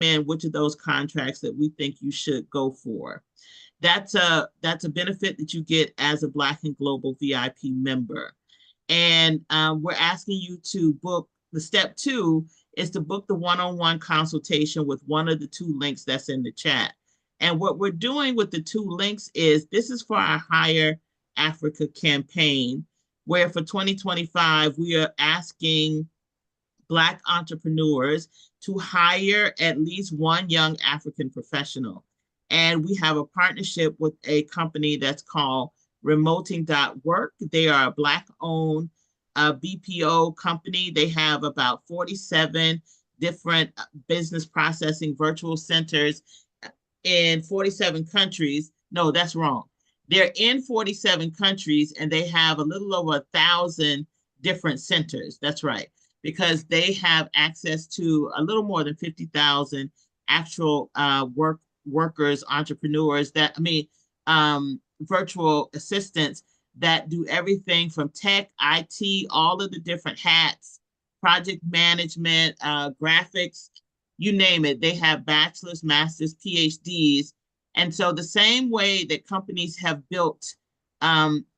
recommend which of those contracts that we think you should go for. That's a benefit that you get as a Black and Global VIP member. And we're asking you to book the step two is to book the one-on-one consultation with one of the two links that's in the chat. And what we're doing with the two links is this is for our Hire Africa campaign, where for 2025, we are asking Black entrepreneurs to hire at least one young African professional. And we have a partnership with a company that's called Remoting.work. They are a Black owned BPO company. They have about 47 different business processing virtual centers in 47 countries. No, that's wrong. They're in 47 countries and they have a little over 1,000 different centers. That's right, because they have access to a little more than 50,000 actual workers, entrepreneurs virtual assistants that do everything from tech, IT, all of the different hats, project management, graphics, you name it. They have bachelor's, master's, PhDs. And so the same way that companies have built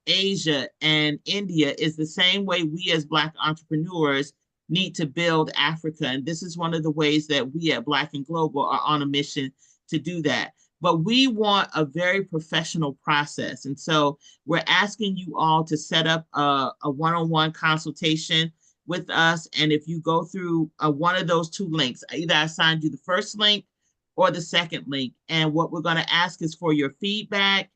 Asia and India is the same way we as Black entrepreneurs need to build Africa. And this is one of the ways that we at Black and Global are on a mission to do that. But we want a very professional process. And so we're asking you all to set up a one-on-one consultation with us. And if you go through one of those two links, either I assigned you the first link or the second link. And what we're going to ask is for your feedback.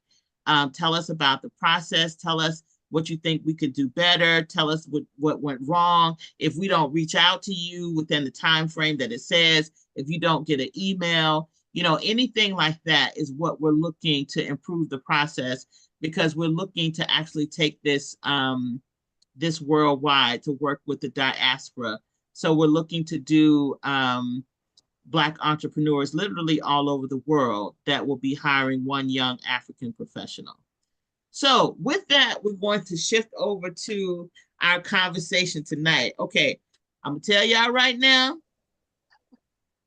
Tell us about the process. Tell us what you think we could do better. Tell us what went wrong. If we don't reach out to you within the time frame that it says, if you don't get an email, anything like that is what we're looking to improve the process, because we're looking to actually take this this worldwide to work with the diaspora. So we're looking to do Black entrepreneurs literally all over the world that will be hiring one young African professional. So with that, we're going to shift over to our conversation tonight. Okay, I'm gonna tell y'all right now,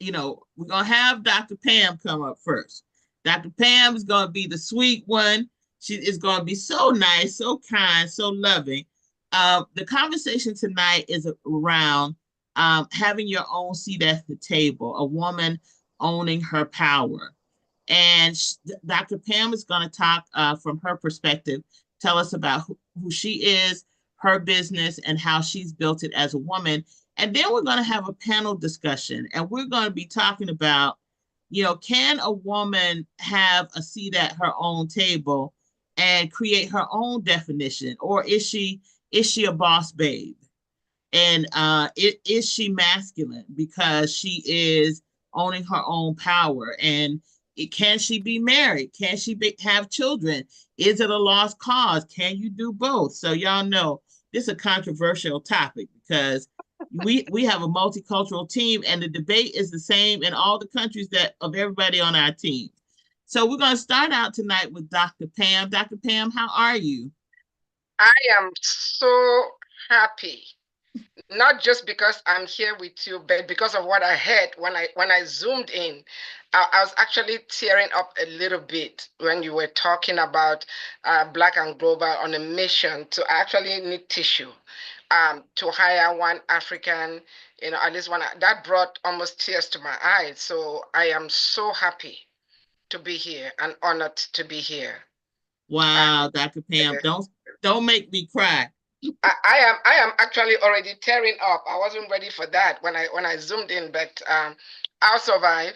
we're going to have Dr. Pam come up first. Dr. Pam is going to be the sweet one. She is going to be so nice, so kind, so loving. The conversation tonight is around having your own seat at the table, a woman owning her power. And Dr. Pam is going to talk from her perspective, tell us about who she is, her business, and how she's built it as a woman. And then we're going to have a panel discussion, and we're going to be talking about, can a woman have a seat at her own table and create her own definition, or is she a boss babe? And is she masculine because she is owning her own power? And can she be married? Can she have children? Is it a lost cause? Can you do both? So y'all know this is a controversial topic because we have a multicultural team, and the debate is the same in all the countries of everybody on our team. So we're going to start out tonight with Dr. Pam. Dr. Pam, how are you? I am so happy, not just because I'm here with you, but because of what I heard when I zoomed in. I was actually tearing up a little bit when you were talking about Black and Global on a mission to actually need tissue, to hire one African, at least one. That brought almost tears to my eyes. So I am so happy to be here and honored to be here. Wow, Dr. Pam, don't make me cry. I am actually already tearing up. I wasn't ready for that when I zoomed in, but I'll survive.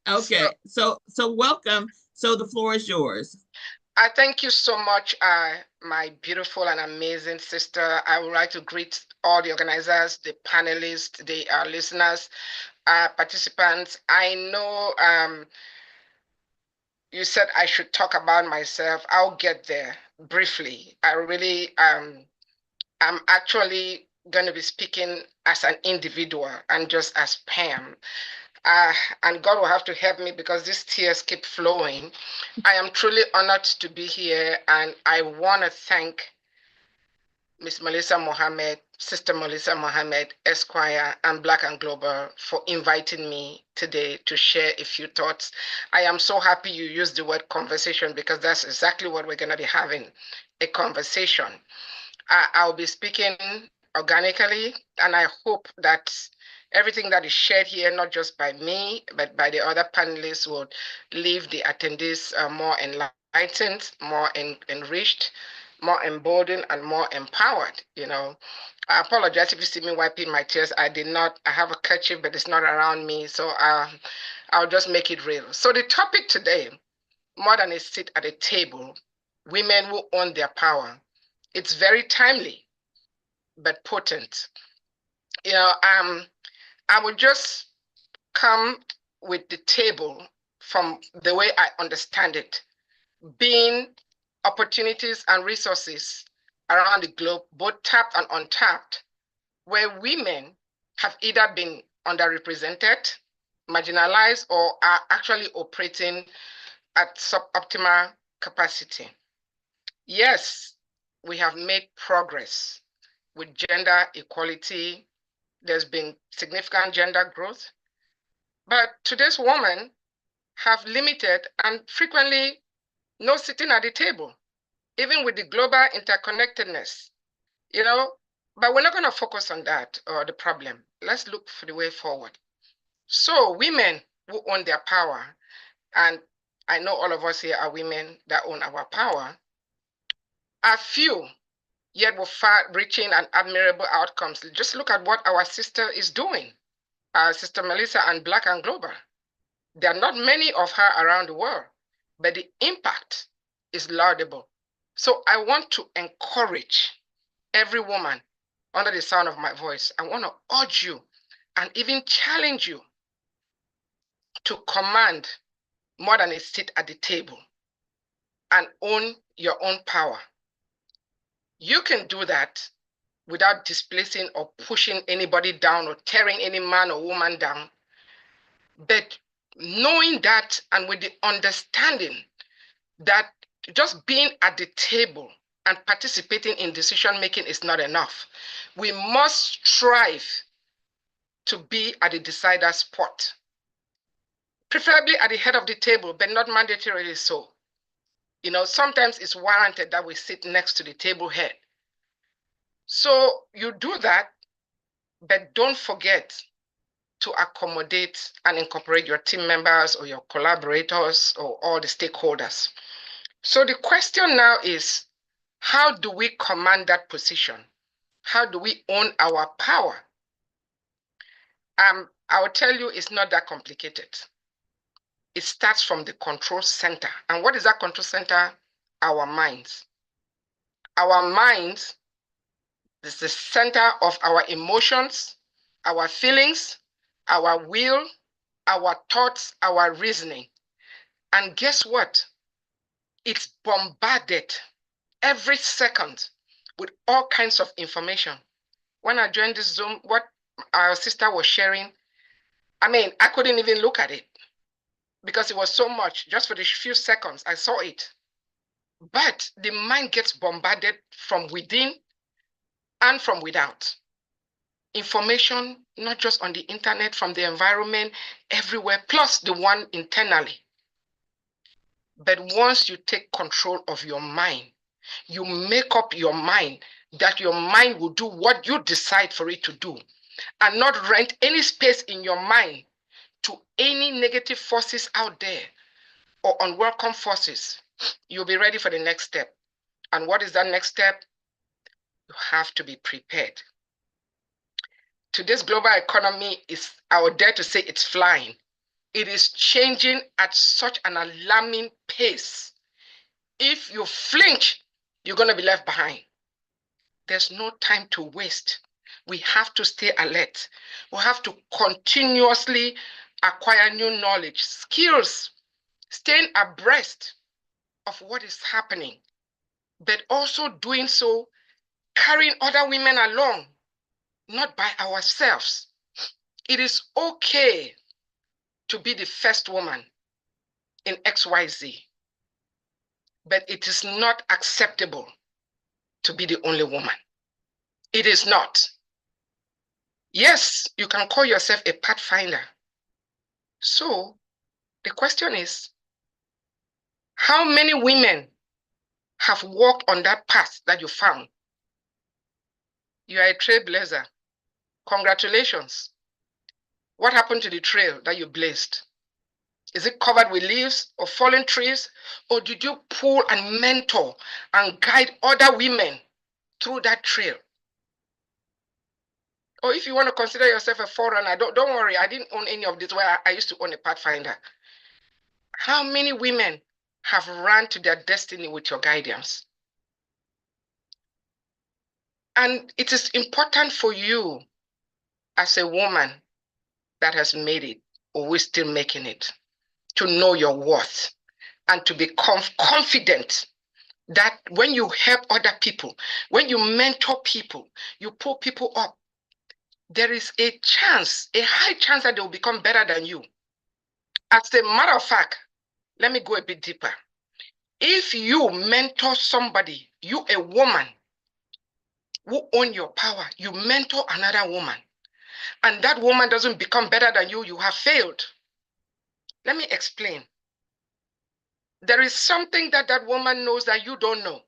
Okay, so welcome. So the floor is yours. I thank you so much, my beautiful and amazing sister. I would like to greet all the organizers, the panelists, the listeners, participants. I know you said I should talk about myself. I'll get there briefly. I really I'm actually going to be speaking as an individual and just as Pam. Uh, and God will have to help me because these tears keep flowing. I am truly honored to be here, and I want to thank Miss Melissa Mohammed, Sister Melissa Mohammed, Esquire, and Black and Global for inviting me today to share a few thoughts. I am so happy you used the word conversation because that's exactly what we're going to be having, a conversation. I'll be speaking organically, and I hope that everything that is shared here, not just by me, but by the other panelists, will leave the attendees more enlightened, more enriched, more emboldened, and more empowered. I apologize if you see me wiping my tears. I did not. I have a kerchief, but it's not around me, so I'll just make it real. So the topic today, more than a seat at a table, women who own their power. It's very timely but potent. I would just come with the table from the way I understand it, being opportunities and resources around the globe, both tapped and untapped, where women have either been underrepresented, marginalized, or are actually operating at suboptimal capacity. Yes, we have made progress with gender equality. There's been significant gender growth, but today's women have limited and frequently no sitting at the table, even with the global interconnectedness, but we're not going to focus on that or the problem. Let's look for the way forward. So women who own their power, and I know all of us here are women that own our power, are few, yet with far-reaching and admirable outcomes. Just look at what our sister is doing, Sister Melissa and Black and Global. There are not many of her around the world, but the impact is laudable. So I want to encourage every woman under the sound of my voice. I want to urge you and even challenge you to command more than a seat at the table and own your own power. You can do that without displacing or pushing anybody down or tearing any man or woman down. But knowing that and with the understanding that just being at the table and participating in decision making is not enough. We must strive to be at the decider spot, preferably at the head of the table, but not mandatorily so. Sometimes it's warranted that we sit next to the table head. So you do that, but don't forget to accommodate and incorporate your team members or your collaborators or all the stakeholders. So the question now is, how do we command that position? How do we own our power? I will tell you, it's not that complicated. It starts from the control center. And what is that control center? Our minds. Our minds is the center of our emotions, our feelings, our will, our thoughts, our reasoning. And guess what? It's bombarded every second with all kinds of information. When I joined this Zoom, what our sister was sharing, I couldn't even look at it because it was so much. Just for the few seconds, I saw it. But the mind gets bombarded from within and from without. Information, not just on the internet, from the environment, everywhere, plus the one internally. But once you take control of your mind, you make up your mind that your mind will do what you decide for it to do, and not rent any space in your mind to any negative forces out there or unwelcome forces. You'll be ready for the next step. And what is that next step? You have to be prepared. Today's global economy is, I would dare to say, it's flying. It is changing at such an alarming pace. If you flinch, you're going to be left behind. There's no time to waste. We have to stay alert. We have to continuously acquire new knowledge, skills, staying abreast of what is happening, but also doing so, carrying other women along, not by ourselves. It is okay to be the first woman in XYZ, but it is not acceptable to be the only woman. It is not. Yes, you can call yourself a pathfinder. So the question is, how many women have walked on that path that you found? You are a trailblazer. Congratulations. What happened to the trail that you blazed? Is it covered with leaves or fallen trees? Or did you pull and mentor and guide other women through that trail? Or if you want to consider yourself a forerunner, don't worry, I didn't own any of this where I used to own a Pathfinder. How many women have run to their destiny with your guidance? And it is important for you as a woman that has made it or is still making it to know your worth and to be confident that when you help other people, when you mentor people, you pull people up, there is a chance, a high chance that they will become better than you. As a matter of fact, let me go a bit deeper. If you mentor somebody, you a woman who own your power, you mentor another woman, and that woman doesn't become better than you have failed. Let me explain. There is something that that woman knows that you don't know.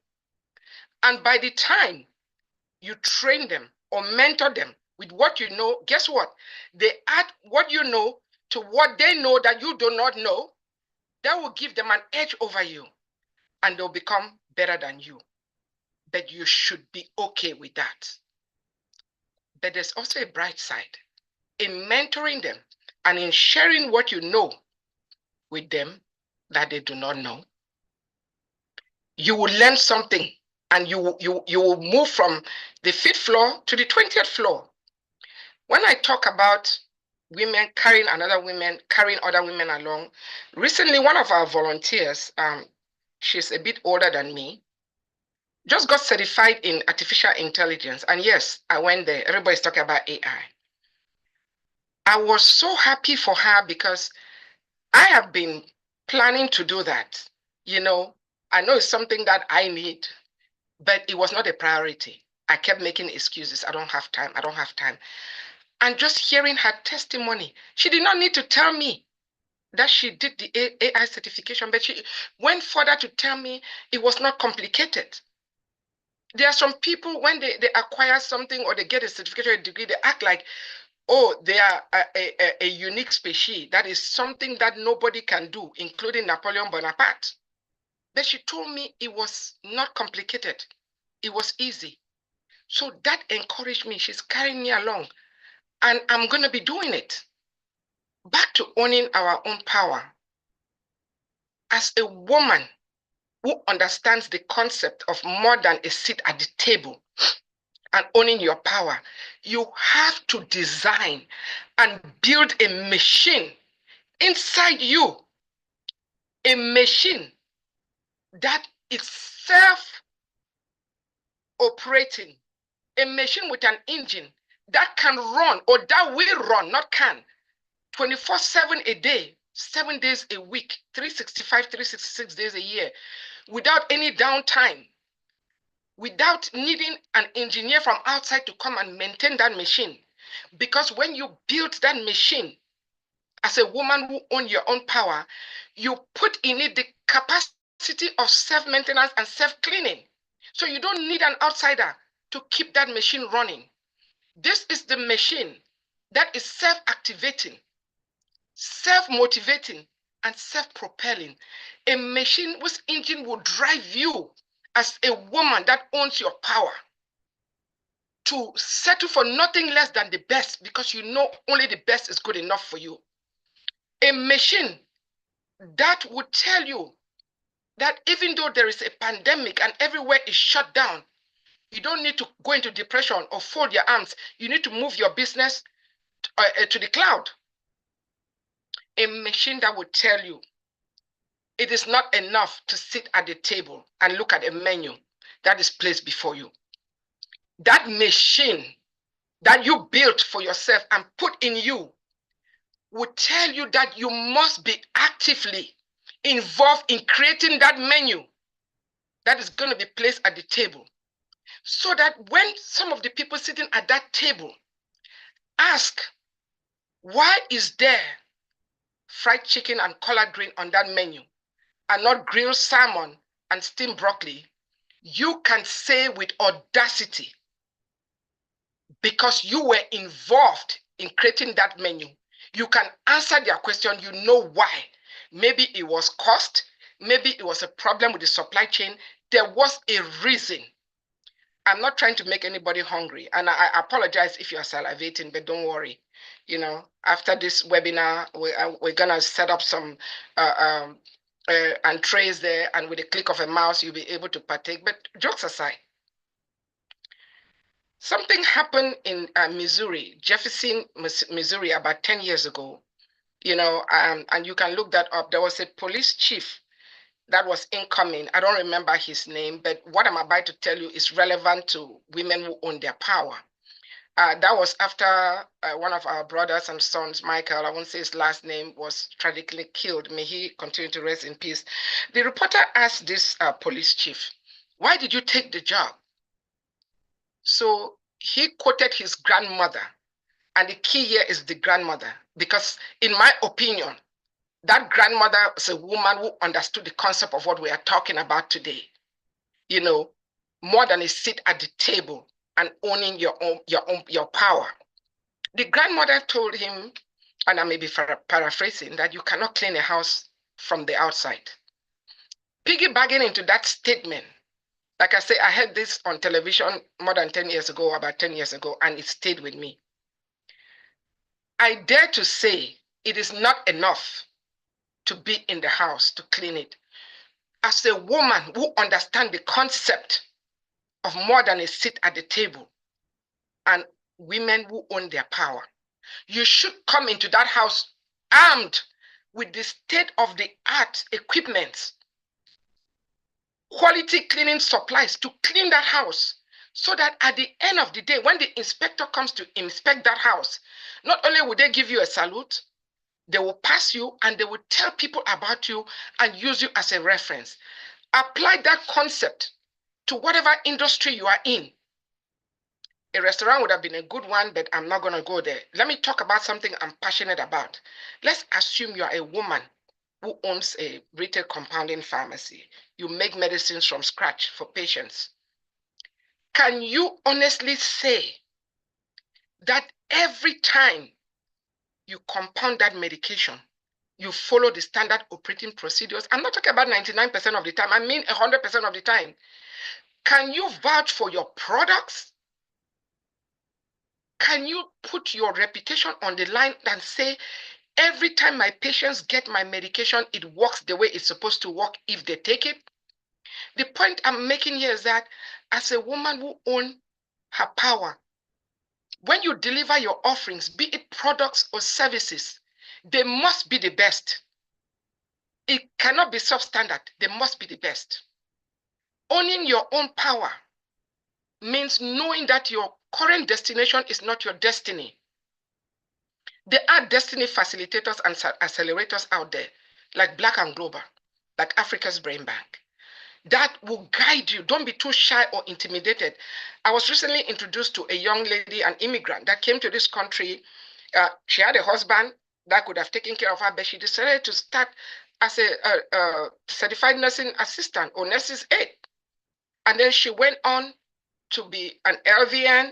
And by the time you train them or mentor them with what you know, guess what? They add what you know to what they know that you do not know. That will give them an edge over you, and they'll become better than you. But you should be okay with that. But there's also a bright side in mentoring them and in sharing what you know with them that they do not know. You will learn something, and you will move from the 5th floor to the 20th floor. When I talk about women carrying other women along, recently one of our volunteers, she's a bit older than me, just got certified in artificial intelligence. And yes, I went there. Everybody's talking about AI. I was so happy for her because I have been planning to do that. You know, I know it's something that I need, but it was not a priority. I kept making excuses. I don't have time. I don't have time. And just hearing her testimony, she did not need to tell me that she did the AI certification, but she went further to tell me it was not complicated. There are some people, when they acquire something or they get a certificate or a degree, they act like, oh, they are a unique species. That is something that nobody can do, including Napoleon Bonaparte. But she told me it was not complicated. It was easy. So that encouraged me. She's carrying me along. And I'm going to be doing it. Back to owning our own power. As a woman who understands the concept of more than a seat at the table and owning your power, you have to design and build a machine inside you, a machine that is self-operating, a machine with an engine that can run, or that will run, not can, 24/7 a day, 7 days a week, 365, 366 days a year, without any downtime, without needing an engineer from outside to come and maintain that machine. Because when you build that machine, as a woman who owns your own power, you put in it the capacity of self-maintenance and self-cleaning. So you don't need an outsider to keep that machine running. This is the machine that is self-activating, self-motivating, and self-propelling. A machine whose engine will drive you as a woman that owns your power to settle for nothing less than the best, because you know only the best is good enough for you. A machine that would tell you that even though there is a pandemic and everywhere is shut down, you don't need to go into depression or fold your arms. You need to move your business to the cloud. A machine that would tell you it is not enough to sit at the table and look at a menu that is placed before you. That machine that you built for yourself and put in you will tell you that you must be actively involved in creating that menu that is going to be placed at the table. so that when some of the people sitting at that table ask, why is there fried chicken and collard green on that menu and not grilled salmon and steamed broccoli, you can say with audacity, because you were involved in creating that menu, you can answer their question. You know why. Maybe it was cost. Maybe it was a problem with the supply chain. There was a reason. I'm not trying to make anybody hungry. And I apologize if you're salivating, but don't worry. You know, after this webinar, we're going to set up some entrees there. And with a click of a mouse, you'll be able to partake. But jokes aside, something happened in Missouri, Jefferson, Missouri, about 10 years ago, you know, and you can look that up. There was a police chief that was incoming. I don't remember his name, but what I'm about to tell you is relevant to women who own their power. That was after one of our brothers and sons, Michael, I won't say his last name, was tragically killed. May he continue to rest in peace. The reporter asked this police chief, why did you take the job? So he quoted his grandmother, and the key here is the grandmother, because in my opinion, that grandmother was a woman who understood the concept of what we are talking about today. You know, more than a seat at the table and owning your power. The grandmother told him, and I may be paraphrasing, that you cannot clean a house from the outside. Piggybacking into that statement, like I say, I heard this on television more than 10 years ago, about 10 years ago, and it stayed with me. I dare to say it is not enough to be in the house to clean it. As a woman who understands the concept of more than a seat at the table and women who own their power, you should come into that house armed with the state-of-the-art equipment, quality cleaning supplies to clean that house, so that at the end of the day, when the inspector comes to inspect that house, not only will they give you a salute, they will pass you and they will tell people about you and use you as a reference. Apply that concept to whatever industry you are in. A restaurant would have been a good one, but I'm not going to go there. Let me talk about something I'm passionate about. Let's assume you are a woman who owns a retail compounding pharmacy. You make medicines from scratch for patients. Can you honestly say that every time you compound that medication, you follow the standard operating procedures? I'm not talking about 99% of the time. I mean 100% of the time. Can you vouch for your products? Can you put your reputation on the line and say, every time my patients get my medication, it works the way it's supposed to work if they take it? The point I'm making here is that as a woman who owns her power, when you deliver your offerings, be it products or services, they must be the best. It cannot be substandard. They must be the best. Owning your own power means knowing that your current destination is not your destiny. There are destiny facilitators and accelerators out there, like Black and Global, like Africa's Brain Bank, that will guide you. Don't be too shy or intimidated. I was recently introduced to a young lady, an immigrant, that came to this country. She had a husband that could have taken care of her, but she decided to start as a certified nursing assistant or nurse's aide. And then she went on to be an LVN,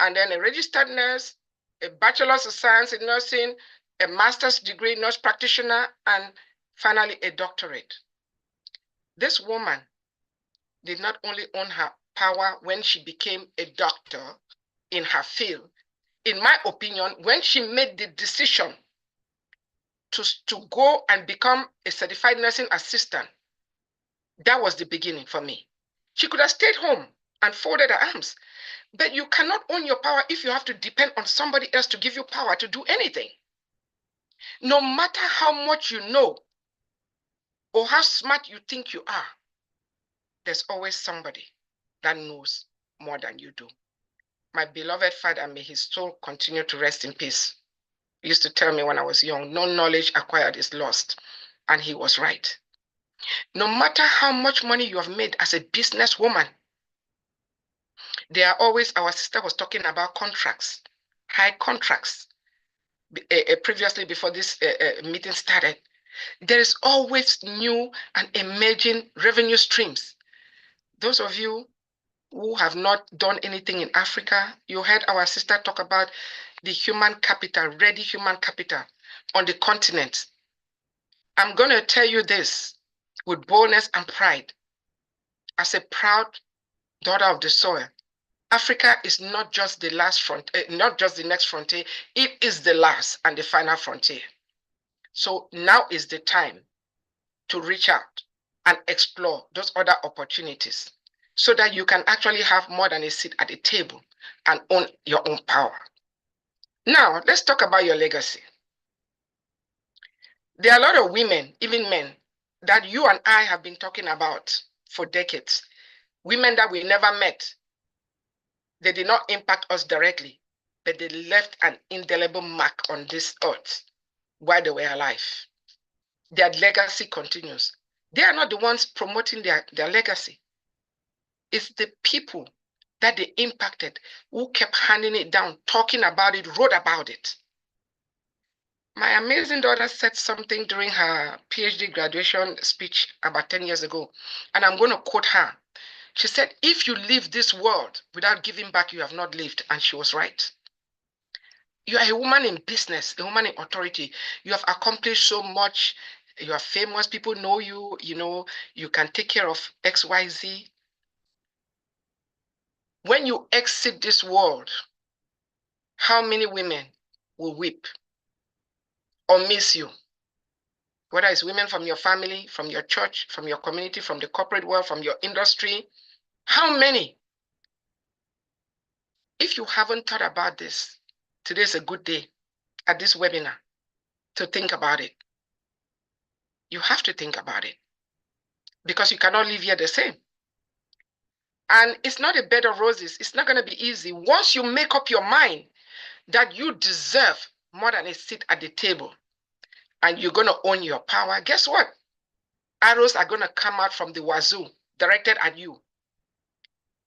and then a registered nurse, a bachelor's of science in nursing, a master's degree nurse practitioner, and finally a doctorate. This woman did not only own her power when she became a doctor in her field. In my opinion, when she made the decision to go and become a certified nursing assistant, that was the beginning for me. She could have stayed home and folded her arms. But you cannot own your power if you have to depend on somebody else to give you power to do anything. No matter how much you know or how smart you think you are, there's always somebody that knows more than you do. My beloved father, may his soul continue to rest in peace, used to tell me when I was young, no knowledge acquired is lost. And he was right. No matter how much money you have made as a businesswoman, There are always, our sister was talking about contracts, high contracts. Previously, before this meeting started, there is always new and emerging revenue streams. Those of you who have not done anything in Africa, you heard our sister talk about the human capital, ready human capital on the continent. I'm going to tell you this with boldness and pride. As a proud daughter of the soil, Africa is not just the last frontier, not just the next frontier, it is the last and the final frontier. So now is the time to reach out and explore those other opportunities so that you can actually have more than a seat at the table and own your own power. Now, let's talk about your legacy. There are a lot of women, even men, that you and I have been talking about for decades. Women that we never met. They did not impact us directly, but they left an indelible mark on this earth while they were alive. Their legacy continues. They are not the ones promoting their legacy. It's the people that they impacted who kept handing it down, talking about it, wrote about it. My amazing daughter said something during her PhD graduation speech about 10 years ago, and I'm going to quote her. She said, if you leave this world without giving back, you have not lived. And she was right. You are a woman in business, a woman in authority. You have accomplished so much. You are famous. People know you. You know, you can take care of XYZ. When you exit this world, how many women will weep or miss you? Whether it's women from your family, from your church, from your community, from the corporate world, from your industry. How many? If you haven't thought about this, today is a good day at this webinar to think about it. You have to think about it because you cannot live here the same. And it's not a bed of roses. It's not going to be easy. Once you make up your mind that you deserve more than a seat at the table and you're going to own your power, guess what? Arrows are going to come out from the wazoo directed at you.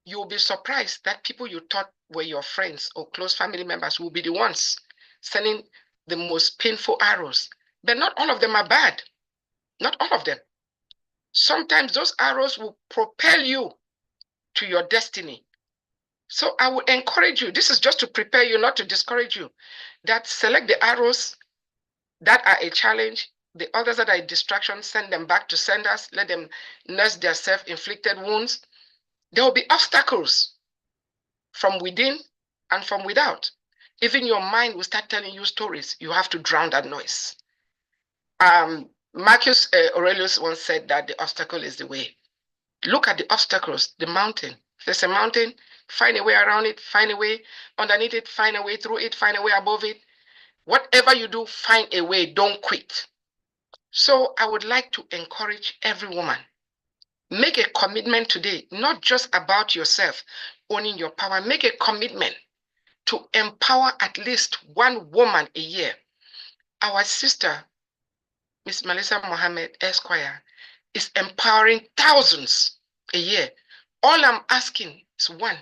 You'll be surprised that people you thought were your friends or close family members will be the ones sending the most painful arrows. But not all of them are bad. Not all of them. Sometimes those arrows will propel you to your destiny. So I would encourage you, this is just to prepare you, not to discourage you, that select the arrows that are a challenge, the others that are a distraction, send them back to senders, let them nurse their self-inflicted wounds. There will be obstacles from within and from without. Even your mind will start telling you stories. You have to drown that noise. Marcus Aurelius once said that the obstacle is the way. Look at the obstacles, the mountain. If there's a mountain, find a way around it, find a way underneath it, find a way through it, find a way above it. Whatever you do, find a way, don't quit. So I would like to encourage every woman, make a commitment today, not just about yourself, owning your power, make a commitment to empower at least one woman a year. Our sister, Miss Melissa Mohammed Esquire, is empowering thousands a year. All I'm asking is one,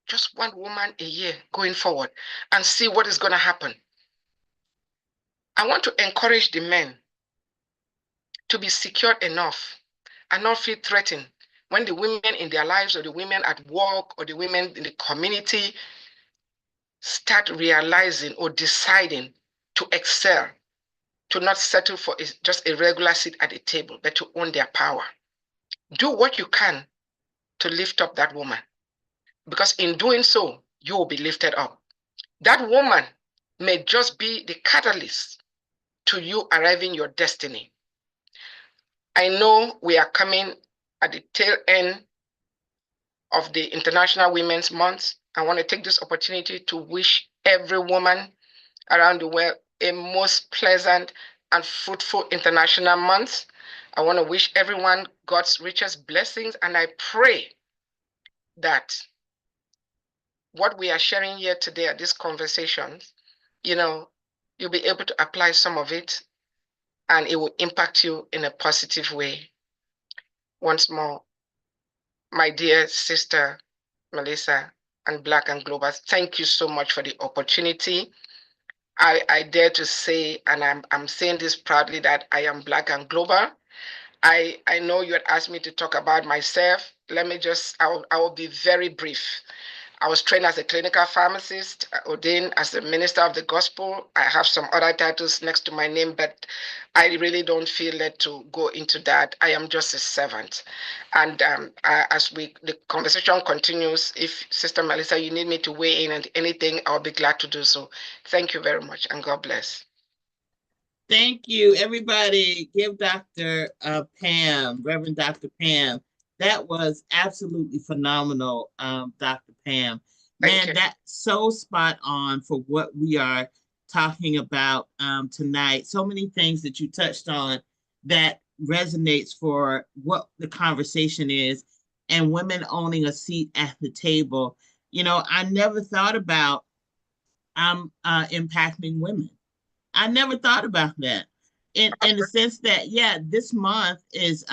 just one woman a year going forward and see what is going to happen. I want to encourage the men to be secure enough and not feel threatened when the women in their lives or the women at work or the women in the community start realizing or deciding to excel, to not settle for just a regular seat at the table, but to own their power. Do what you can to lift up that woman, because in doing so, you will be lifted up. That woman may just be the catalyst to you arriving your destiny. I know we are coming at the tail end of the International Women's Month. I want to take this opportunity to wish every woman around the world a most pleasant and fruitful International Month. I want to wish everyone God's richest blessings, and I pray that what we are sharing here today at this conversation, you'll be able to apply some of it and it will impact you in a positive way. Once more, my dear sister, Melissa, and Black and Global. Thank you so much for the opportunity. I dare to say, and I'm saying this proudly, that I am Black and Global. I know you had asked me to talk about myself. Let me just, I will be very brief. I was trained as a clinical pharmacist, ordained as a minister of the gospel. I have some other titles next to my name, but I really don't feel led to go into that. I am just a servant. And as the conversation continues, if Sister Melissa, you need me to weigh in on anything, I'll be glad to do so. Thank you very much, and God bless. Thank you, everybody. Give Dr. Pam, Reverend Dr. Pam. That was absolutely phenomenal, Dr. Pam. Thank Man, you. that's so spot on for what we are talking about tonight. So many things that you touched on that resonates for what the conversation is, and women owning a seat at the table. You know, I never thought about impacting women. I never thought about that. In the sense that, yeah, this month is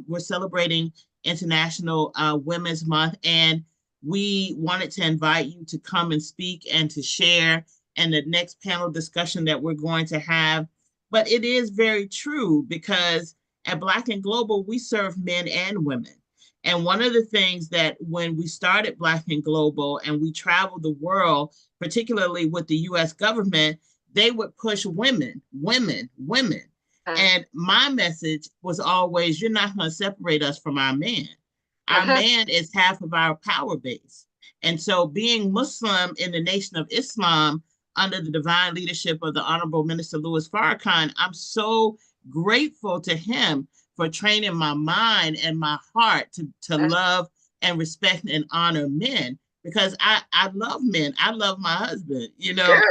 we're celebrating International Women's Month, and we wanted to invite you to come and speak and to share and the next panel discussion that we're going to have. But it is very true because at Black and Global, we serve men and women. And one of the things that when we started Black and Global and we traveled the world, particularly with the US government, they would push women, women, women. And my message was always, you're not going to separate us from our man. Our man is half of our power base. And so being Muslim in the Nation of Islam under the divine leadership of the Honorable Minister Louis Farrakhan, I'm so grateful to him for training my mind and my heart to love and respect and honor men, because I love men. I love my husband, you know.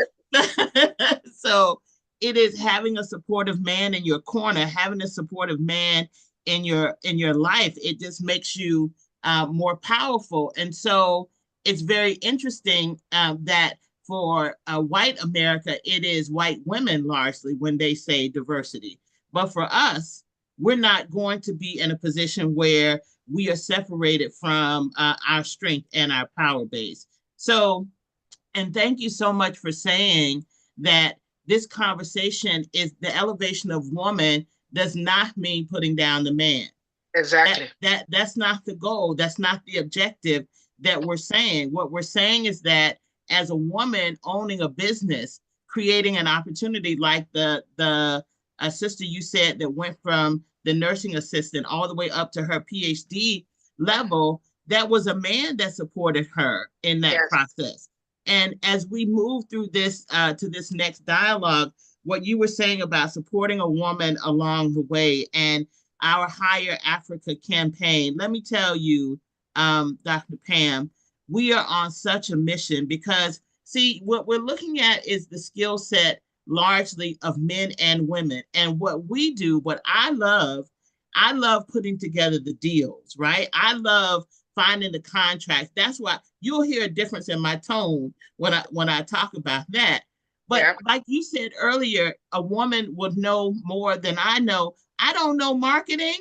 So it is having a supportive man in your corner, having a supportive man in your life. It just makes you more powerful. And so it's very interesting that for white America, it is white women largely when they say diversity. But for us, we're not going to be in a position where we are separated from our strength and our power base. So, and thank you so much for saying that this conversation is the elevation of woman does not mean putting down the man. Exactly. That's not the goal. That's not the objective that we're saying. What we're saying is that as a woman owning a business, creating an opportunity like the sister you said that went from the nursing assistant all the way up to her PhD level, that was a man that supported her in that process. And as we move through this to this next dialogue, what you were saying about supporting a woman along the way and our Hire Africa campaign, let me tell you, Dr. Pam, we are on such a mission because, see, what we're looking at is the skill set largely of men and women. And what we do, what I love putting together the deals, right? I love finding the contracts. That's why you'll hear a difference in my tone when I talk about that. But like you said earlier, a woman would know more than I know. I don't know marketing.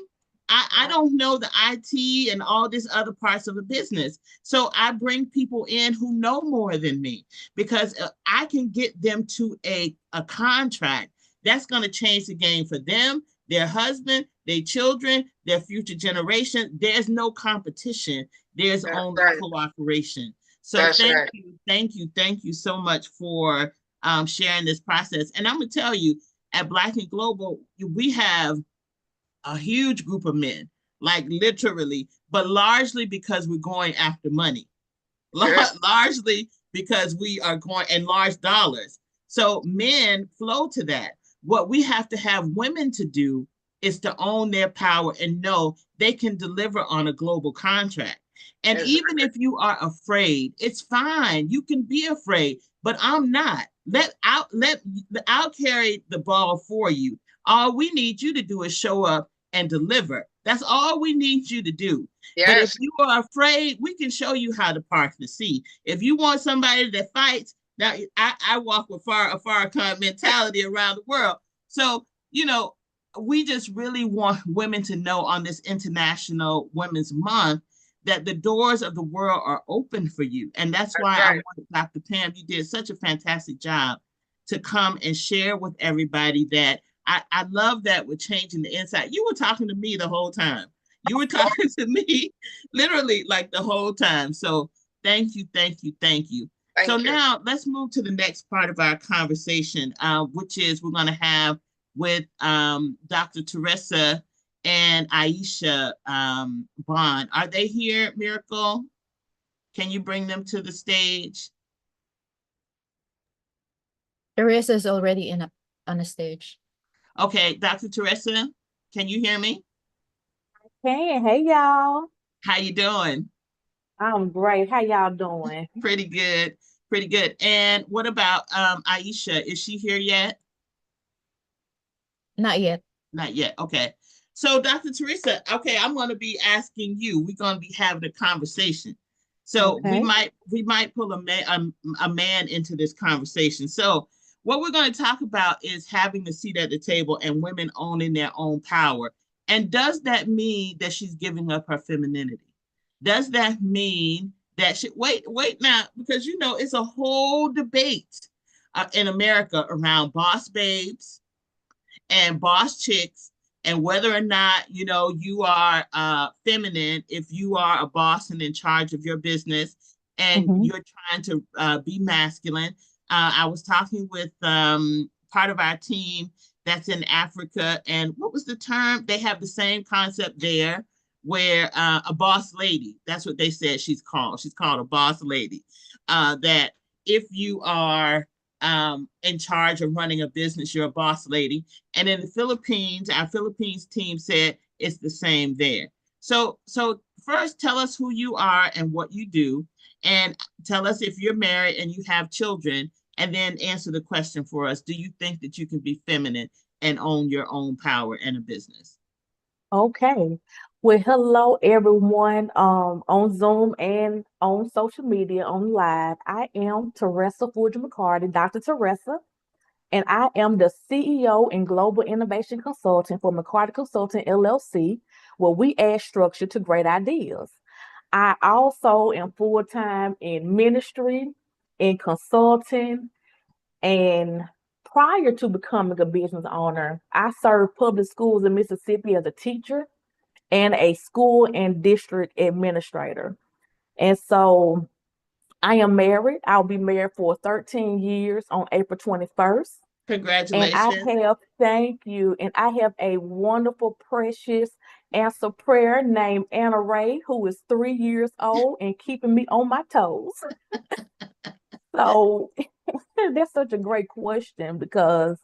I don't know the IT and all these other parts of the business. So I bring people in who know more than me because I can get them to a contract that's going to change the game for them, their husband, their children, their future generation. There's no competition. There's only cooperation. So thank you so much for sharing this process. And I'm gonna tell you, at Black and Global, we have a huge group of men, like literally, but largely because we're going after money, largely because we are going in large dollars. So men flow to that. What we have to have women to do is to own their power and know they can deliver on a global contract. And even if you are afraid, it's fine. You can be afraid, but I'm not. I'll carry the ball for you. All we need you to do is show up and deliver. That's all we need you to do. But if you are afraid, we can show you how to park the sea. If you want somebody that fights, now I walk with a Farrakhan mentality around the world. So, you know, we just really want women to know on this International Women's Month that the doors of the world are open for you. And that's That's why I right. wanted Dr. Pam, you did such a fantastic job to come and share with everybody that I love that we're changing the inside. You were talking to me the whole time. You were talking to me literally like the whole time. So thank you, thank you, thank you. So Thank you. now let's move to the next part of our conversation, which is we're going to have with Dr. Teresa and Aisha Bond. Are they here, Miracle? Can you bring them to the stage? Teresa is already on the stage. Okay, Dr. Teresa, can you hear me? Hey y'all. How you doing? I'm great. How y'all doing? Pretty good, pretty good. And what about Aisha? Is she here yet? Not yet. Not yet. Okay. So, Dr. Teresa, okay, I'm going to be asking you. We're going to be having a conversation. So Okay. we might pull a man into this conversation. So what we're going to talk about is having a seat at the table and women owning their own power. And does that mean that she's giving up her femininity? Does that mean that she wait now, because you know it's a whole debate in America around boss babes and boss chicks, and whether or not you know you are feminine if you are a boss and in charge of your business, and you're trying to be masculine. I was talking with part of our team that's in Africa, and what was the term? They have the same concept there, where a boss lady, that's what they said she's called. She's called a boss lady. That if you are in charge of running a business, you're a boss lady. And in the Philippines, our Philippines team said it's the same there. So first tell us who you are and what you do, and tell us if you're married and you have children, and then answer the question for us. Do you think that you can be feminine and own your own power in a business? Okay. Well, hello everyone on Zoom and on social media, on live. I am Teresa Forger McCarty, Dr. Teresa, and I am the CEO and Global Innovation Consultant for McCarty Consulting LLC, where we add structure to great ideas. I also am full-time in ministry, in consulting, and prior to becoming a business owner, I served public schools in Mississippi as a teacher and a school and district administrator. And so I am married. I'll be married for 13 years on April 21st. And Congratulations. thank you. And I have a wonderful, precious answer prayer named Anna Ray, who is 3 years old and keeping me on my toes. So that's such a great question because,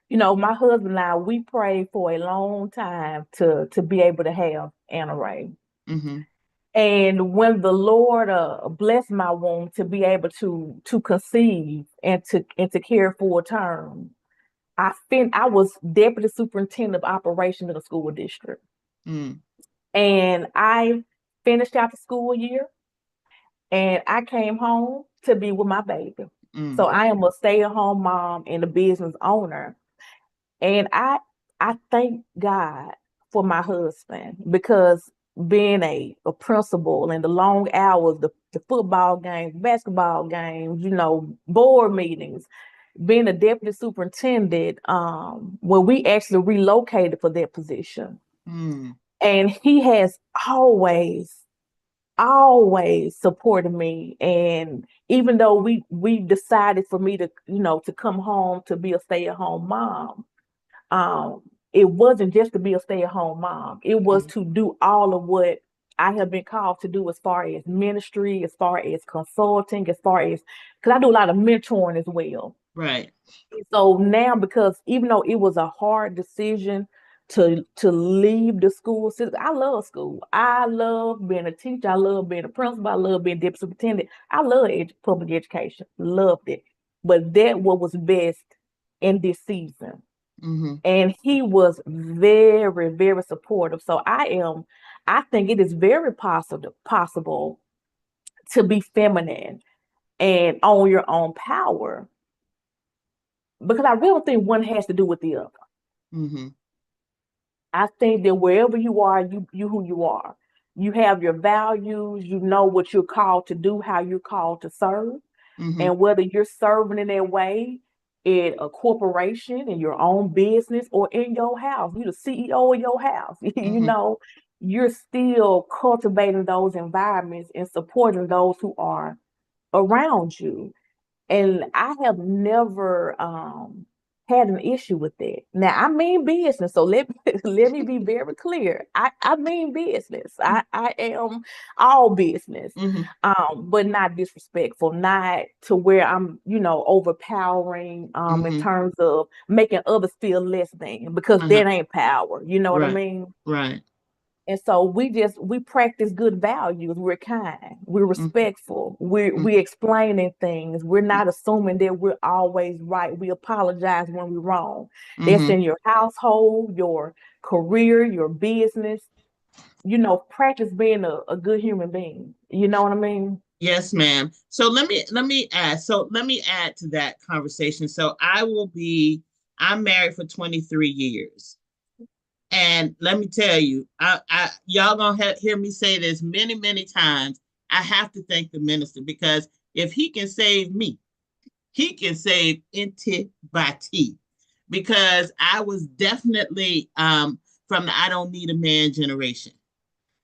you know, my husband and I, we prayed for a long time to be able to have Anna Ray. Mm-hmm. And when the Lord blessed my womb to be able to conceive and to care for a term, I was deputy superintendent of operations in a school district. Mm. And I finished out the school year and I came home to be with my baby. Mm. So I am a stay-at-home mom and a business owner. And I thank God for my husband, because being a principal and the long hours, the football games, basketball games, you know, board meetings, being a deputy superintendent, when we actually relocated for that position. Mm. And he has always supported me. And even though we decided for me to, you know, to come home to be a stay-at-home mom, it wasn't just to be a stay-at-home mom. It was to do all of what I have been called to do, as far as ministry, as far as consulting, as far as, because I do a lot of mentoring as well. Right. So now, because even though it was a hard decision to leave the school system, I love school. I love being a teacher. I love being a principal. I love being deputy superintendent. I love public education. Loved it. But that what was best in this season. Mm-hmm. And he was very, very supportive. So I think it is very possible to be feminine and own your own power, because I really don't think one has to do with the other. Mm-hmm. I think that wherever you are, you who you are. you have your values, you know what you're called to do, how you're called to serve, Mhm. and whether you're serving in that way in a corporation, in your own business, or in your house, you're the CEO of your house, you Mhm. know, you're still cultivating those environments and supporting those who are around you. And I have never had an issue with that. Now I mean business, so let let me be very clear. I mean business. I am all business, Mhm. but not disrespectful, not to where I'm, overpowering in Mhm. terms of making others feel less than, because Uh-huh. that ain't power. You know what I Right. mean? Right. And so we practice good values. We're kind, we're Mhm. respectful, we're explaining things. We're not assuming that we're always right. We apologize when we're wrong. That's Mhm. in your household, your career, your business. Practice being a good human being. You know what I mean? Yes, ma'am. So let me ask. So let me add to that conversation. So I'm married for 23 years. And let me tell you, y'all gonna hear me say this many, many times. I have to thank the minister, because if he can save me, he can save anybody. Because I was definitely from the I don't need a man generation.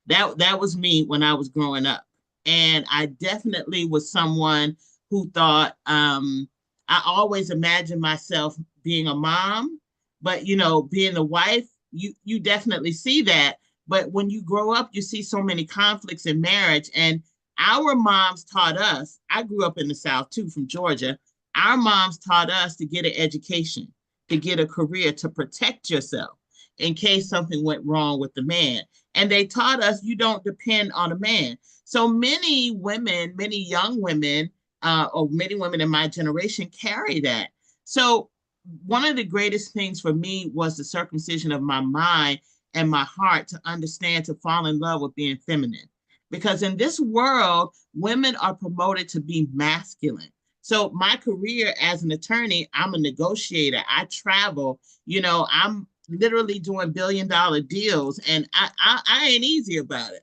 That was me when I was growing up. And I definitely was someone who thought I always imagined myself being a mom, but being a wife, you definitely see that. But when you grow up, you see so many conflicts in marriage. And our moms taught us, I grew up in the South too, from Georgia. Our moms taught us to get an education, to get a career, to protect yourself in case something went wrong with the man. And they taught us you don't depend on a man. So many women, many young women, or many women in my generation carry that. So one of the greatest things for me was the circumcision of my mind and my heart to understand, to fall in love with being feminine. Because in this world, women are promoted to be masculine. So my career as an attorney, I'm a negotiator. I travel, I'm literally doing billion-dollar deals, and I ain't easy about it.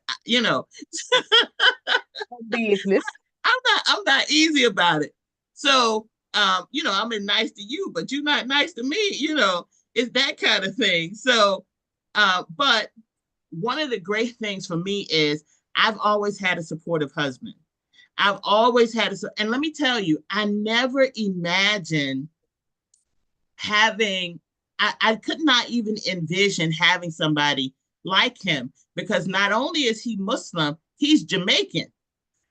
Business. I'm not easy about it. So I'm been nice to you, but you're not nice to me. It's that kind of thing. So, but one of the great things for me is I've always had a supportive husband. I've always had and let me tell you, I never imagined having, I could not even envision having somebody like him, because not only is he Muslim, he's Jamaican.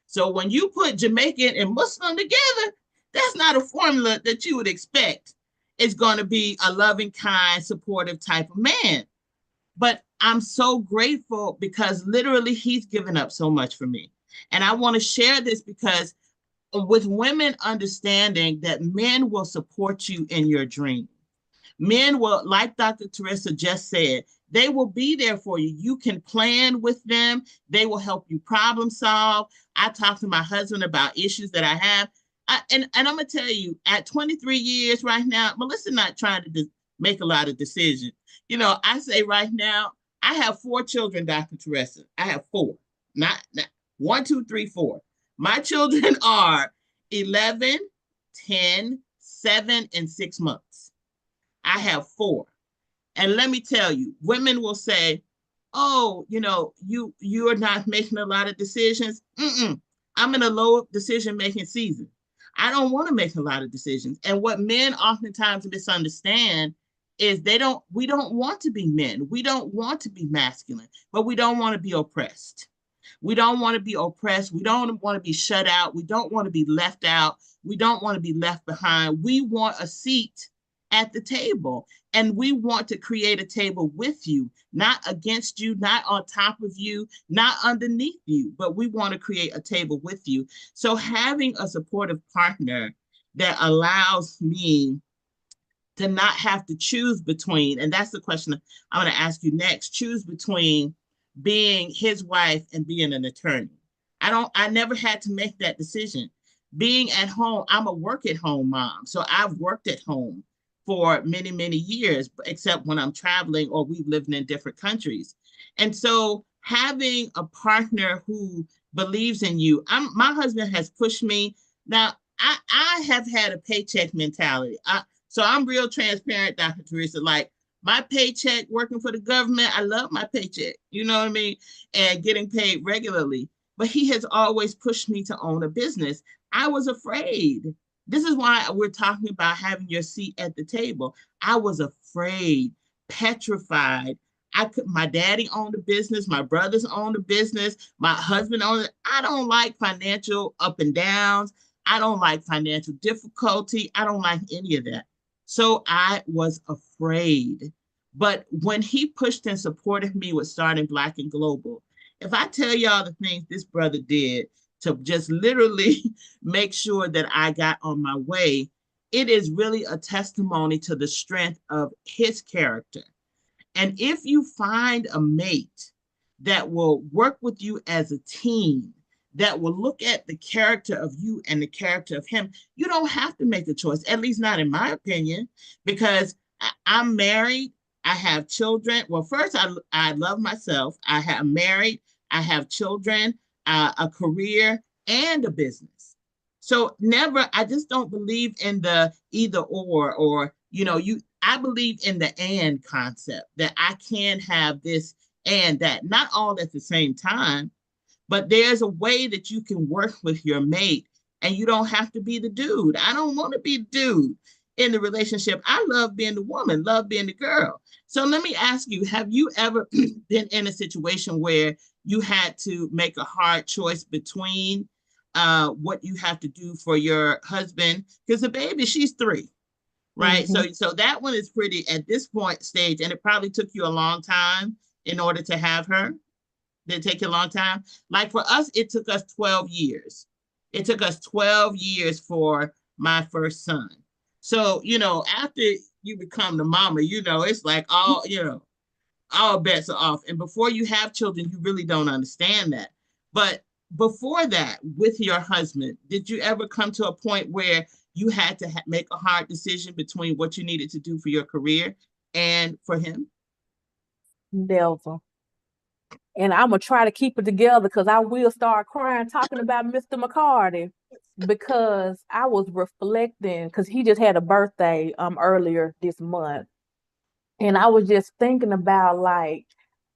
So when you put Jamaican and Muslim together, that's not a formula that you would expect it's going to be a loving, kind, supportive type of man. But I'm so grateful, because literally he's given up so much for me. And I want to share this because with women understanding that men will support you in your dream. Men will, like Dr. Teresa just said, they will be there for you. You can plan with them. They will help you problem solve. I talk to my husband about issues that I have. And I'm going to tell you, at 23 years right now, Melissa not trying to make a lot of decisions. I say right now, I have 4 children, Dr. Teresa. I have 4, not 1, 2, 3, 4. My children are 11, 10, 7, and 6 months. I have 4. And let me tell you, women will say, "Oh, you are not making a lot of decisions." I'm in a low decision making season. I don't want to make a lot of decisions. And what men oftentimes misunderstand is we don't want to be men. We don't want to be masculine, but we don't want to be oppressed. We don't want to be oppressed. We don't want to be shut out. We don't want to be left out. We don't want to be left behind. We want a seat at the table. And we want to create a table with you, not against you, not on top of you, not underneath you, but we want to create a table with you. So having a supportive partner that allows me to not have to choose between, and that's the question I'm going to ask you next, choose between being his wife and being an attorney. I never had to make that decision. Being at home, I'm a work at home mom. So I've worked at home for many, many years, except when I'm traveling or we've lived in different countries. And so having a partner who believes in you. My husband has pushed me. Now, I have had a paycheck mentality. So I'm real transparent, Dr. Teresa. Like my paycheck working for the government, I love my paycheck, you know what I mean? And getting paid regularly. But he has always pushed me to own a business. I was afraid. This is why we're talking about having your seat at the table. I was afraid, petrified. My daddy owned a business, my brothers owned a business, my husband owned it. I don't like financial up and downs. I don't like financial difficulty. I don't like any of that. So I was afraid. But when he pushed and supported me with starting Black and Global, if I tell y'all the things this brother did to just literally make sure that I got on my way, it is really a testimony to the strength of his character. And if you find a mate that will work with you as a team, that will look at the character of you and the character of him, you don't have to make a choice, at least not in my opinion, because I'm married, I have children. Well, first, I love myself. I have married, I have children, a career, and a business. So never, I just don't believe in the either or, I believe in the and concept, that I can have this and that, not all at the same time, but there's a way that you can work with your mate and you don't have to be the dude. I don't want to be the dude in the relationship. I love being the woman, love being the girl. So let me ask you, have you ever been in a situation where you had to make a hard choice between what you have to do for your husband? Because the baby, she's 3. Right. Mhm. So that one is pretty at this point stage, and it probably took you a long time in order to have her. Did it take you a long time? Like for us, it took us 12 years. It took us 12 years for my first son. So, after you become the mama, it's like all bets are off. And before you have children, you really don't understand that. But before that, with your husband, did you ever come to a point where you had to make a hard decision between what you needed to do for your career and for him? Never. And I'm gonna try to keep it together because I will start crying talking about Mr. McCarty, because I was reflecting because he just had a birthday earlier this month. And I was just thinking about like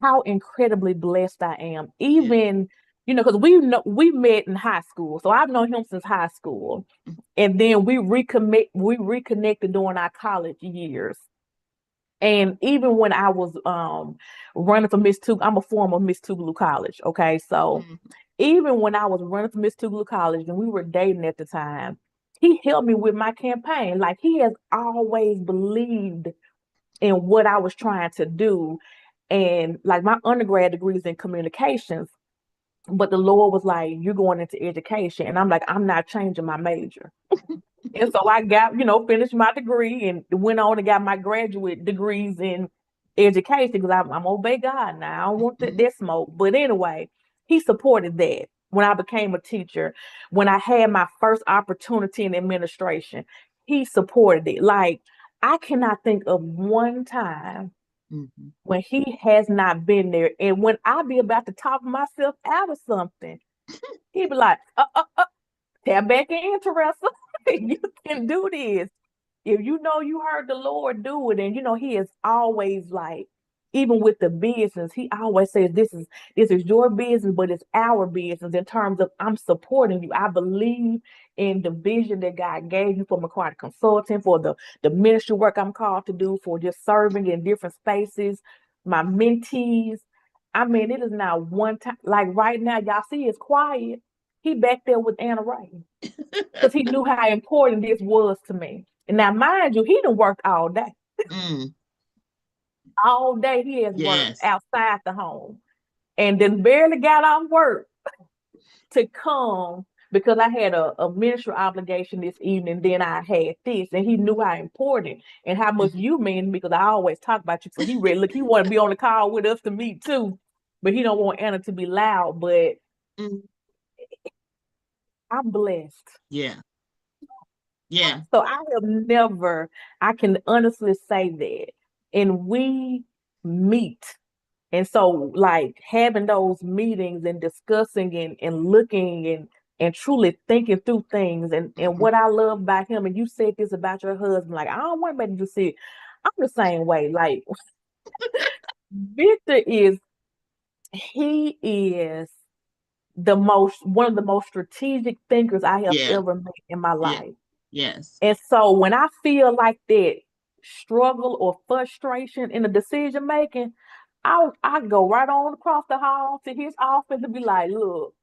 how incredibly blessed I am. Even, because we met in high school. So I've known him since high school. And then we reconnected during our college years. And even when I was running for Miss Tougaloo, I'm a former Miss Tougaloo College. Okay. So even when I was running for Miss Tougaloo College and we were dating at the time, he helped me with my campaign. Like he has always believed in what I was trying to do. And like my undergrad degree is in communications, but the Lord was like, you're going into education. And I'm like, I'm not changing my major. And so I got, finished my degree and went on and got my graduate degrees in education because I'm obey God now. I don't want that smoke. But anyway, he supported that when I became a teacher. When I had my first opportunity in administration, he supported it. Like, I cannot think of one time when he has not been there. And when I be about to talk myself out of something, he'd be like, tap back in, Teresa. You can do this. If you know you heard the Lord do it, and he is always like, even with the business, he always says, this is your business, but it's our business in terms of I'm supporting you. I believe in the vision that God gave you for McCarty Consulting, for the ministry work I'm called to do, for just serving in different spaces, my mentees. I mean, it is not one time, like right now, y'all see it's quiet. He back there with Anna Ray because he knew how important this was to me. And now, mind you, he done worked all day. All day he has worked outside the home, and then barely got off work to come because I had a ministry obligation this evening. Then I had this, and he knew how important and how much you mean, because I always talk about you. So he really he want to be on the call with us to meet too, but he don't want Anna to be loud. But I'm blessed. Yeah. So I can honestly say that. And we meet And so like having those meetings and discussing and looking and truly thinking through things and Mhm. what I love about him, and you said this about your husband, like I don't want anybody to see it. I'm the same way. Like Victor he is one of the most strategic thinkers I have Yeah. ever met in my Yeah. life. Yes. And so when I feel like that struggle or frustration in the decision making, I go right on across the hall to his office and be like, look,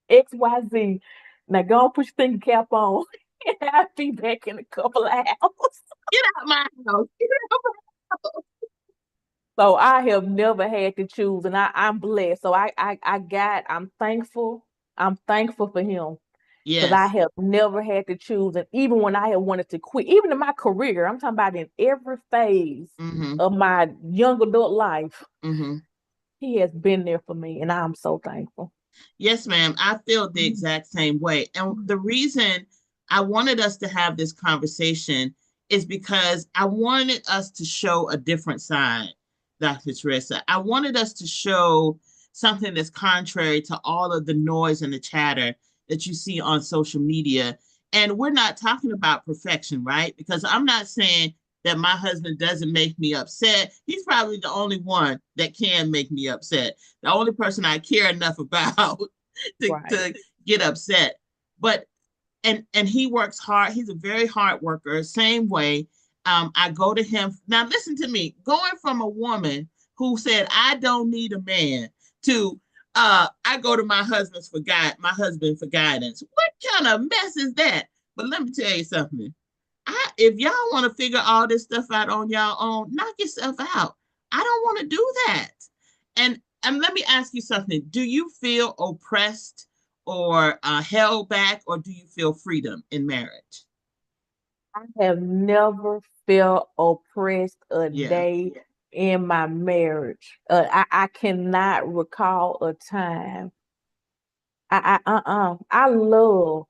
XYZ, now go and put your thinking cap on and I'll be back in a couple of hours. Get out my house. Get out my house. So I have never had to choose, and I'm blessed. So I'm thankful. I'm thankful for him because I Yes. have never had to choose. And even when I have wanted to quit, even in my career, I'm talking about in every phase Mm-hmm. of my young adult life, Mm-hmm. he has been there for me, and I'm so thankful. Yes, ma'am. I feel the Mhm. exact same way. And the reason I wanted us to have this conversation is because I wanted us to show a different side, Dr. Teresa. I wanted us to show something that's contrary to all of the noise and the chatter that you see on social media. And we're not talking about perfection, right? Because I'm not saying that my husband doesn't make me upset. He's probably the only one that can make me upset, the only person I care enough about Right. to get upset. But and he works hard. He's a very hard worker. Same way. I go to him. Now listen to me. Going from a woman who said I don't need a man to I go to my husband for guidance. What kind of mess is that? But let me tell you something. If y'all want to figure all this stuff out on y'all own, knock yourself out. I don't want to do that. And let me ask you something. Do you feel oppressed or held back, or do you feel freedom in marriage? I have never felt oppressed a Yeah. day in my marriage. I cannot recall a time. I love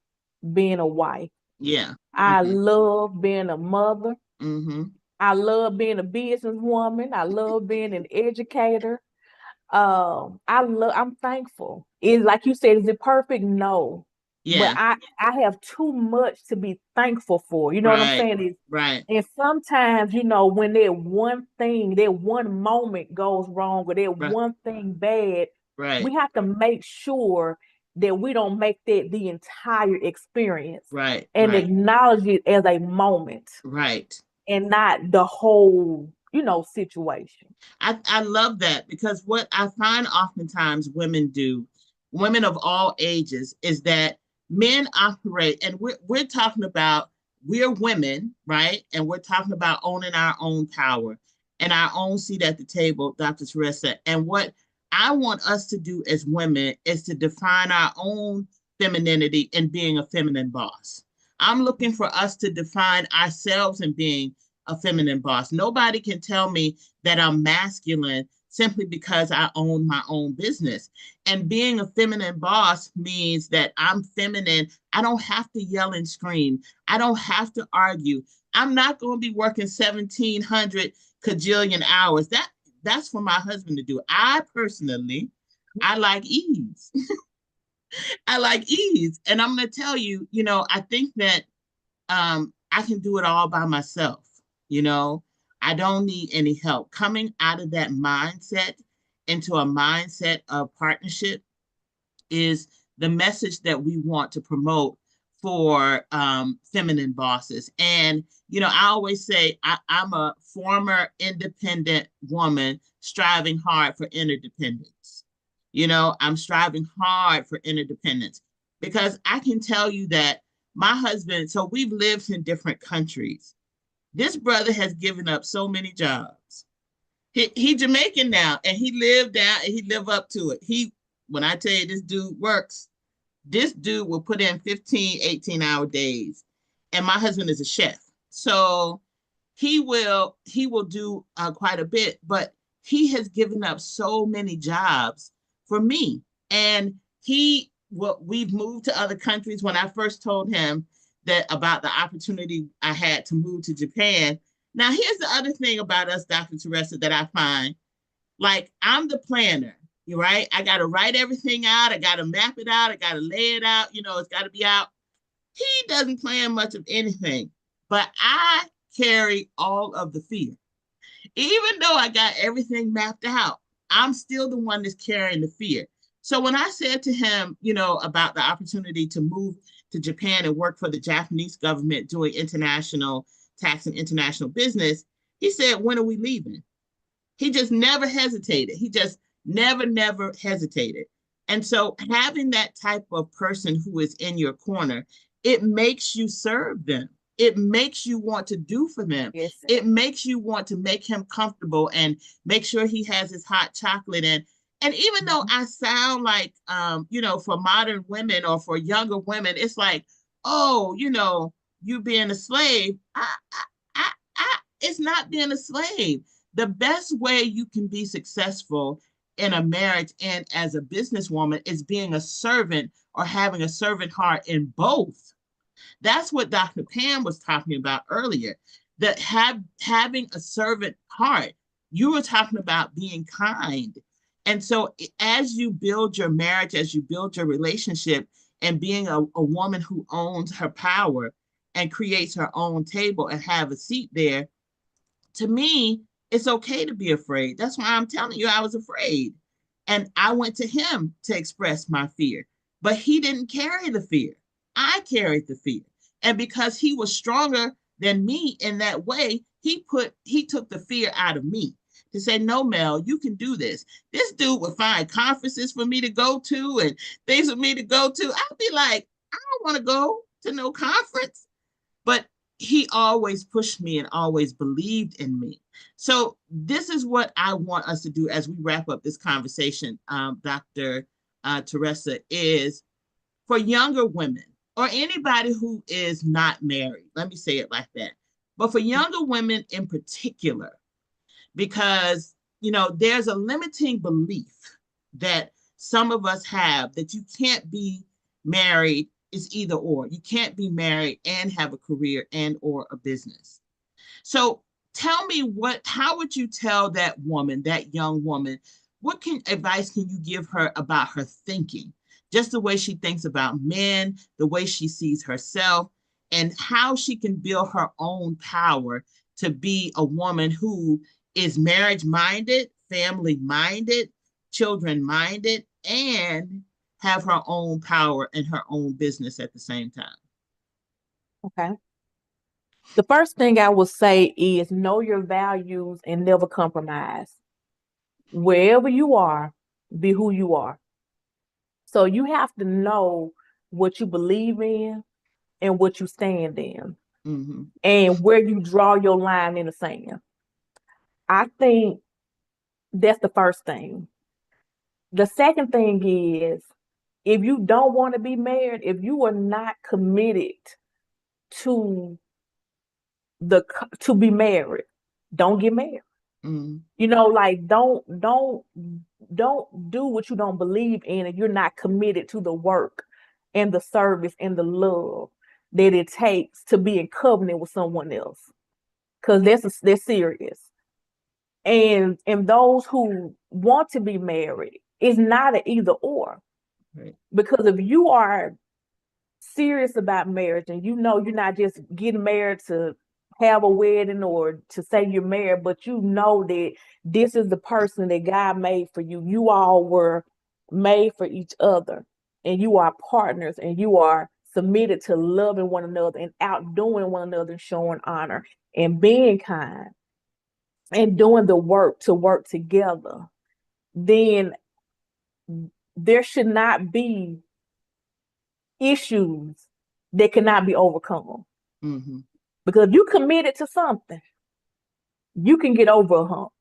being a wife. Yeah. I love being a mother. Mm-hmm. I love being a businesswoman. I love being an educator. I'm thankful. It's like you said, is it perfect? No. But Yeah. I have too much to be thankful for. You know what I'm Right. saying? Right. And sometimes, when that one thing, that one moment goes wrong, or that Right. one thing bad, Right. we have to make sure that we don't make that the entire experience Right. and Right. acknowledge it as a moment Right. and not the whole, situation. I love that because what I find oftentimes women do, women of all ages, is that men operate, and we're talking about we're women, right? And we're talking about owning our own power and our own seat at the table, Dr. Teresa. And what I want us to do as women is to define our own femininity in being a feminine boss. I'm looking for us to define ourselves in being a feminine boss. Nobody can tell me that I'm masculine simply because I own my own business. And being a feminine boss means that I'm feminine. I don't have to yell and scream. I don't have to argue. I'm not going to be working 1,700 cajillion hours. That's for my husband to do. I personally, I like ease. I like ease. And I'm going to tell you, I think that I can do it all by myself. You know, I don't need any help. Coming out of that mindset into a mindset of partnership is the message that we want to promote for feminine bosses. And, I always say I'm a former independent woman striving hard for interdependence. I'm striving hard for interdependence because I can tell you that my husband, so we've lived in different countries. This brother has given up so many jobs. He Jamaican now, and he lived down and he live up to it. When I tell you this dude works, this dude will put in 15, 18-hour days. And my husband is a chef. So he will do quite a bit, but he has given up so many jobs for me. And we've moved to other countries. When I first told him that about the opportunity I had to move to Japan. Now, here's the other thing about us, Dr. Teresa, that I find. Like I'm the planner, you right? I got to write everything out. I got to map it out. I got to lay it out. It's got to be out. He doesn't plan much of anything, but I carry all of the fear. Even though I got everything mapped out, I'm still the one that's carrying the fear. So when I said to him, about the opportunity to move to Japan and work for the Japanese government doing international tax and international business, he said, "When are we leaving?" He just never hesitated. He just never hesitated. And so having that type of person who is in your corner, it makes you serve them. It makes you want to do for them. Yes. It makes you want to make him comfortable and make sure he has his hot chocolate. And even though I sound like, for modern women or for younger women, it's like, oh, you being a slave. It's not being a slave. The best way you can be successful in a marriage and as a businesswoman is being a servant or having a servant heart in both. That's what Dr. Pam was talking about earlier, that having a servant heart. You were talking about being kind. And so as you build your marriage, as you build your relationship and being a woman who owns her power and creates her own table and have a seat there, to me, it's okay to be afraid. That's why I'm telling you, I was afraid. And I went to him to express my fear, but he didn't carry the fear. I carried the fear. And because he was stronger than me in that way, he took the fear out of me to say, "No, Mel, you can do this." This dude would find conferences for me to go to and things for me to go to. I'd be like, "I don't want to go to no conference." But he always pushed me and always believed in me. So this is what I want us to do as we wrap up this conversation, Dr. Teresa, is for younger women or anybody who is not married. Let me say it like that. But for younger women in particular, because, there's a limiting belief that some of us have that you can't be married. It's either or. You can't be married and have a career and or a business. So tell me how would you tell that woman, that young woman, what advice can you give her about her thinking? Just the way she thinks about men, the way she sees herself, and how she can build her own power to be a woman who is marriage minded, family minded, children minded, and have her own power and her own business at the same time. Okay. The first thing I would say is know your values and never compromise. Wherever you are, be who you are. So you have to know what you believe in and what you stand in, and where you draw your line in the sand. I think that's the first thing. The second thing is, if you don't want to be married, if you are not committed to be married, don't get married. Like don't do what you don't believe in if you're not committed to the work and the service and the love that it takes to be in covenant with someone else, because that's serious. And those who want to be married, it's not an either or. Right. Because if you are serious about marriage and you're not just getting married to have a wedding or to say you're married, but you know that this is the person that God made for you. You all were made for each other, and you are partners, and you are submitted to loving one another and outdoing one another and showing honor and being kind and doing the work to work together. Then there should not be issues that cannot be overcome. Because if you committed to something, you can get over a hump.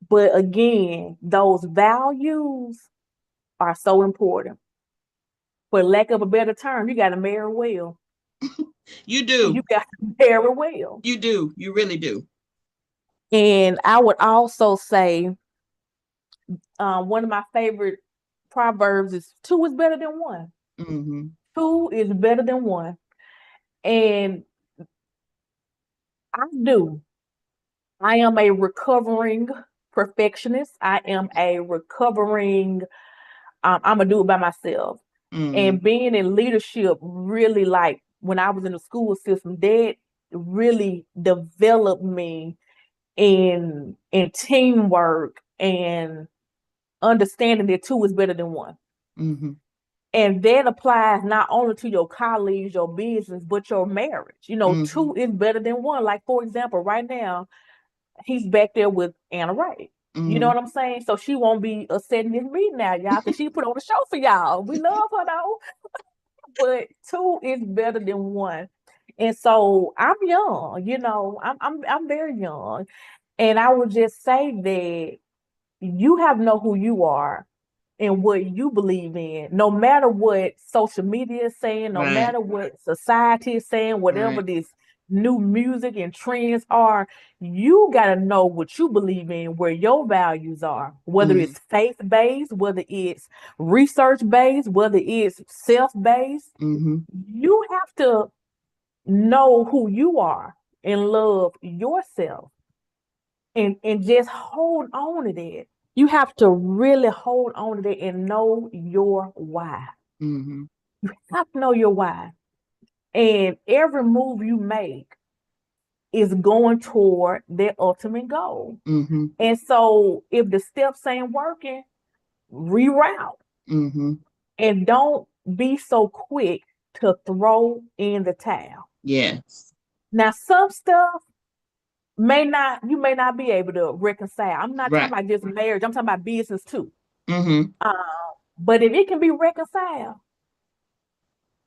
But again, those values are so important. For lack of a better term, you got to marry well. You do. You got to marry well. You do. You really do. And I would also say, one of my favorite proverbs is 2 is better than 1. 2 is better than 1. And I am a recovering perfectionist. I am a recovering, I'm gonna do it by myself. And being in leadership really, like when I was in the school system, that really developed me in teamwork and understanding that two is better than one. Mhm. And that applies not only to your colleagues, your business, but your marriage. You know, two is better than one. Like, for example, right now, he's back there with Anna Ray. You know what I'm saying? So she won't be upset in this meeting now, y'all, because she put on a show for y'all. We love her though. But two is better than one. And so I'm young, you know, I'm very young. And I would just say that you have to know who you are and what you believe in, no matter what social media is saying, no Right. matter what society is saying, whatever Right. this new music and trends are, you got to know what you believe in, where your values are, whether it's faith-based, whether it's research-based, whether it's self-based. You have to know who you are and love yourself and just hold on to that. You have to really hold on to that and know your why. You have to know your why. And every move you make is going toward that ultimate goal. And so if the steps ain't working, reroute. And don't be so quick to throw in the towel. Yes. Now, some stuff you may not be able to reconcile. I'm not talking about just marriage, I'm talking about business too. But if it can be reconciled,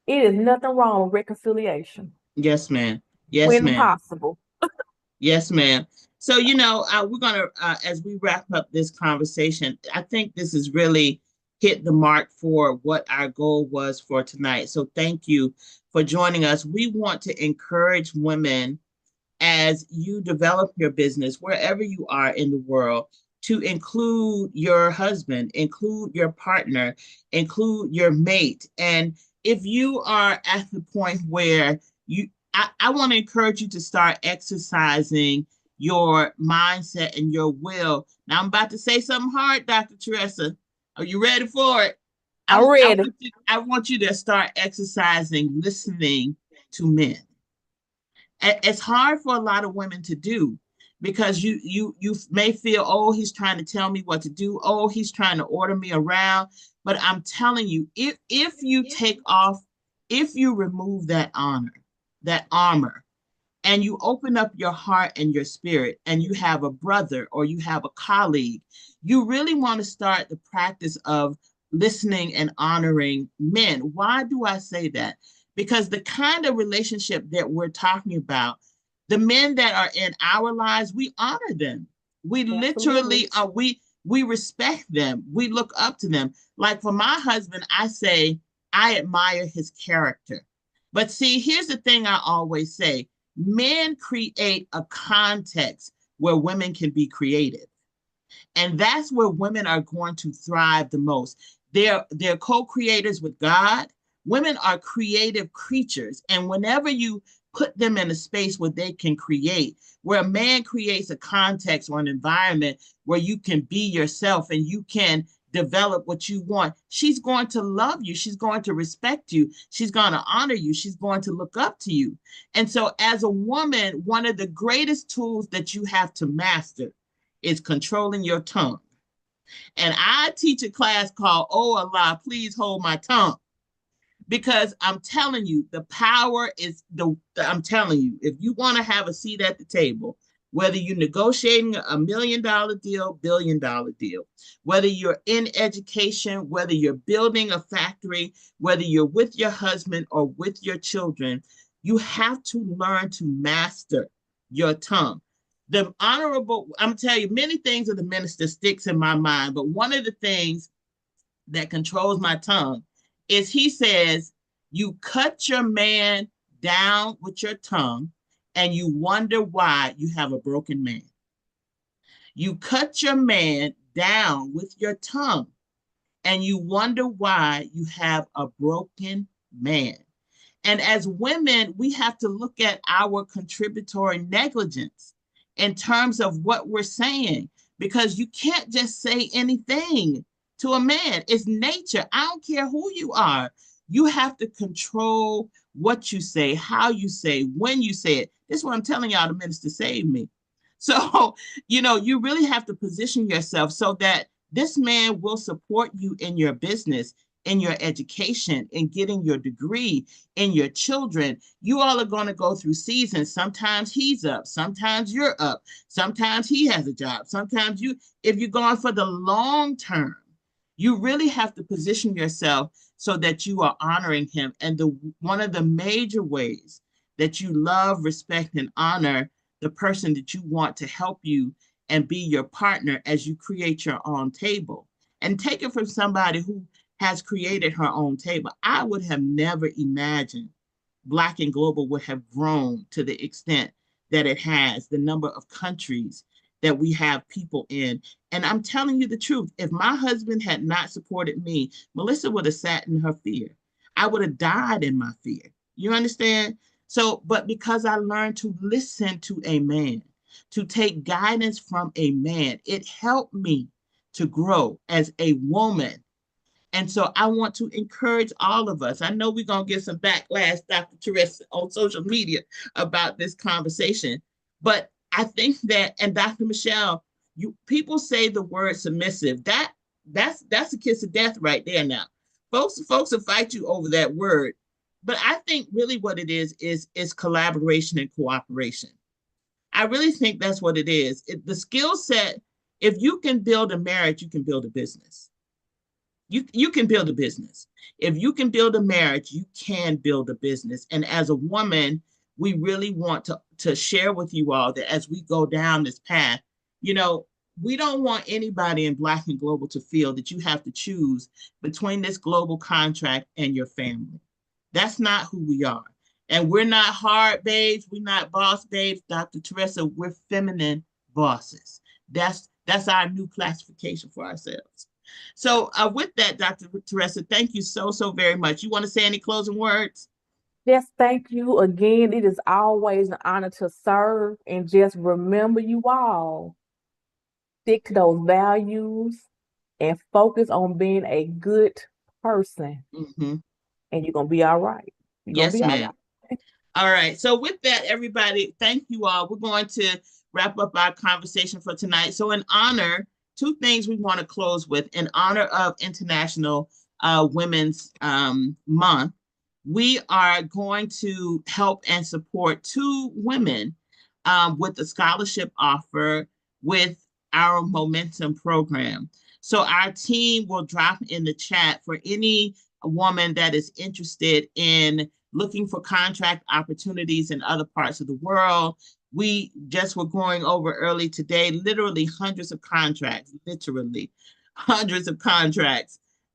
it is nothing wrong with reconciliation. Yes, ma'am. Yes, When ma'am. possible. Yes, ma'am. So, you know, we're going to, as we wrap up this conversation, I think this has really hit the mark for what our goal was for tonight. So thank you for joining us. We want to encourage women as you develop your business, wherever you are in the world, to include your husband, include your partner, include your mate. And if you are at the point where I want to encourage you to start exercising your mindset and your will. Now, I'm about to say something hard, Dr. Teresa. Are you ready for it? I'm ready. I want you to start exercising listening to men. It's hard for a lot of women to do because you may feel, oh, he's trying to tell me what to do. Oh, he's trying to order me around. But I'm telling you, if you take off, if you remove that armor, and you open up your heart and your spirit, and you have a brother or you have a colleague, you really want to start the practice of listening and honoring men. Why do I say that? Because the kind of relationship that we're talking about, the men that are in our lives, we honor them. We literally we respect them. We look up to them. Like for my husband, I say I admire his character. But see, here's the thing I always say. Men create a context where women can be creative. And that's where women are going to thrive the most. They're co-creators with God. Women are creative creatures. And whenever you put them in a space where they can create, where a man creates a context or an environment where you can be yourself and you can develop what you want, she's going to love you. She's going to respect you. She's going to honor you. She's going to look up to you. And so as a woman, one of the greatest tools that you have to master is controlling your tongue. And I teach a class called, Oh Allah, Please Hold My Tongue. Because I'm telling you, the power is I'm telling you, if you want to have a seat at the table, whether you're negotiating $1 million deal, $1 billion deal, whether you're in education, whether you're building a factory, whether you're with your husband or with your children, you have to learn to master your tongue. The honorable, I'm telling you, many things of the minister sticks in my mind, but one of the things that controls my tongue is he says, you cut your man down with your tongue and you wonder why you have a broken man. You cut your man down with your tongue and you wonder why you have a broken man. And as women, we have to look at our contributory negligence in terms of what we're saying. because you can't just say anything to a man. It's nature. I don't care who you are. You have to control what you say, how you say, when you say it. This is what I'm telling y'all, the minister saved me. So, you really have to position yourself so that this man will support you in your business, in your education, in getting your degree, in your children. You all are going to go through seasons. Sometimes he's up, sometimes you're up, sometimes he has a job, sometimes if you're going for the long term, you really have to position yourself so that you are honoring him. And one of the major ways that you love, respect, and honor the person that you want to help you and be your partner as you create your own table. And take it from somebody who has created her own table. I would have never imagined Black and Global would have grown to the extent that it has, the number of countries that we have people in. And I'm telling you the truth, if my husband had not supported me, Melissa would have sat in her fear. I would have died in my fear. You understand? So, but because I learned to listen to a man, to take guidance from a man, it helped me to grow as a woman. And so I want to encourage all of us. I know we're going to get some backlash, Dr. Teresa, on social media about this conversation, but I think that, and Dr. Michelle, people say the word submissive. That's a kiss of death right there now. Folks will fight you over that word. But I think really what it is collaboration and cooperation. I really think that's what it is. The skill set, if you can build a marriage, you can build a business. You can build a business. If you can build a marriage, you can build a business. And as a woman, we really want to share with you all that as we go down this path, we don't want anybody in Black and Global to feel that you have to choose between this global contract and your family. That's not who we are. And we're not hard babes. We're not boss babes. Dr. Teresa, we're feminine bosses. That's our new classification for ourselves. So with that, Dr. Teresa, thank you so very much. You want to say any closing words? Yes, thank you again. It is always an honor to serve. And just remember, you all, stick to those values and focus on being a good person. Mm-hmm. And you're going to be all right. Yes, ma'am. All right. So with that, everybody, thank you all. We're going to wrap up our conversation for tonight. So in honor, two things we want to close with. In honor of International Women's Month, we are going to help and support two women with a scholarship offer with our Momentum program. So our team will drop in the chat for any woman that is interested in looking for contract opportunities in other parts of the world. We just were going over early today, literally hundreds of contracts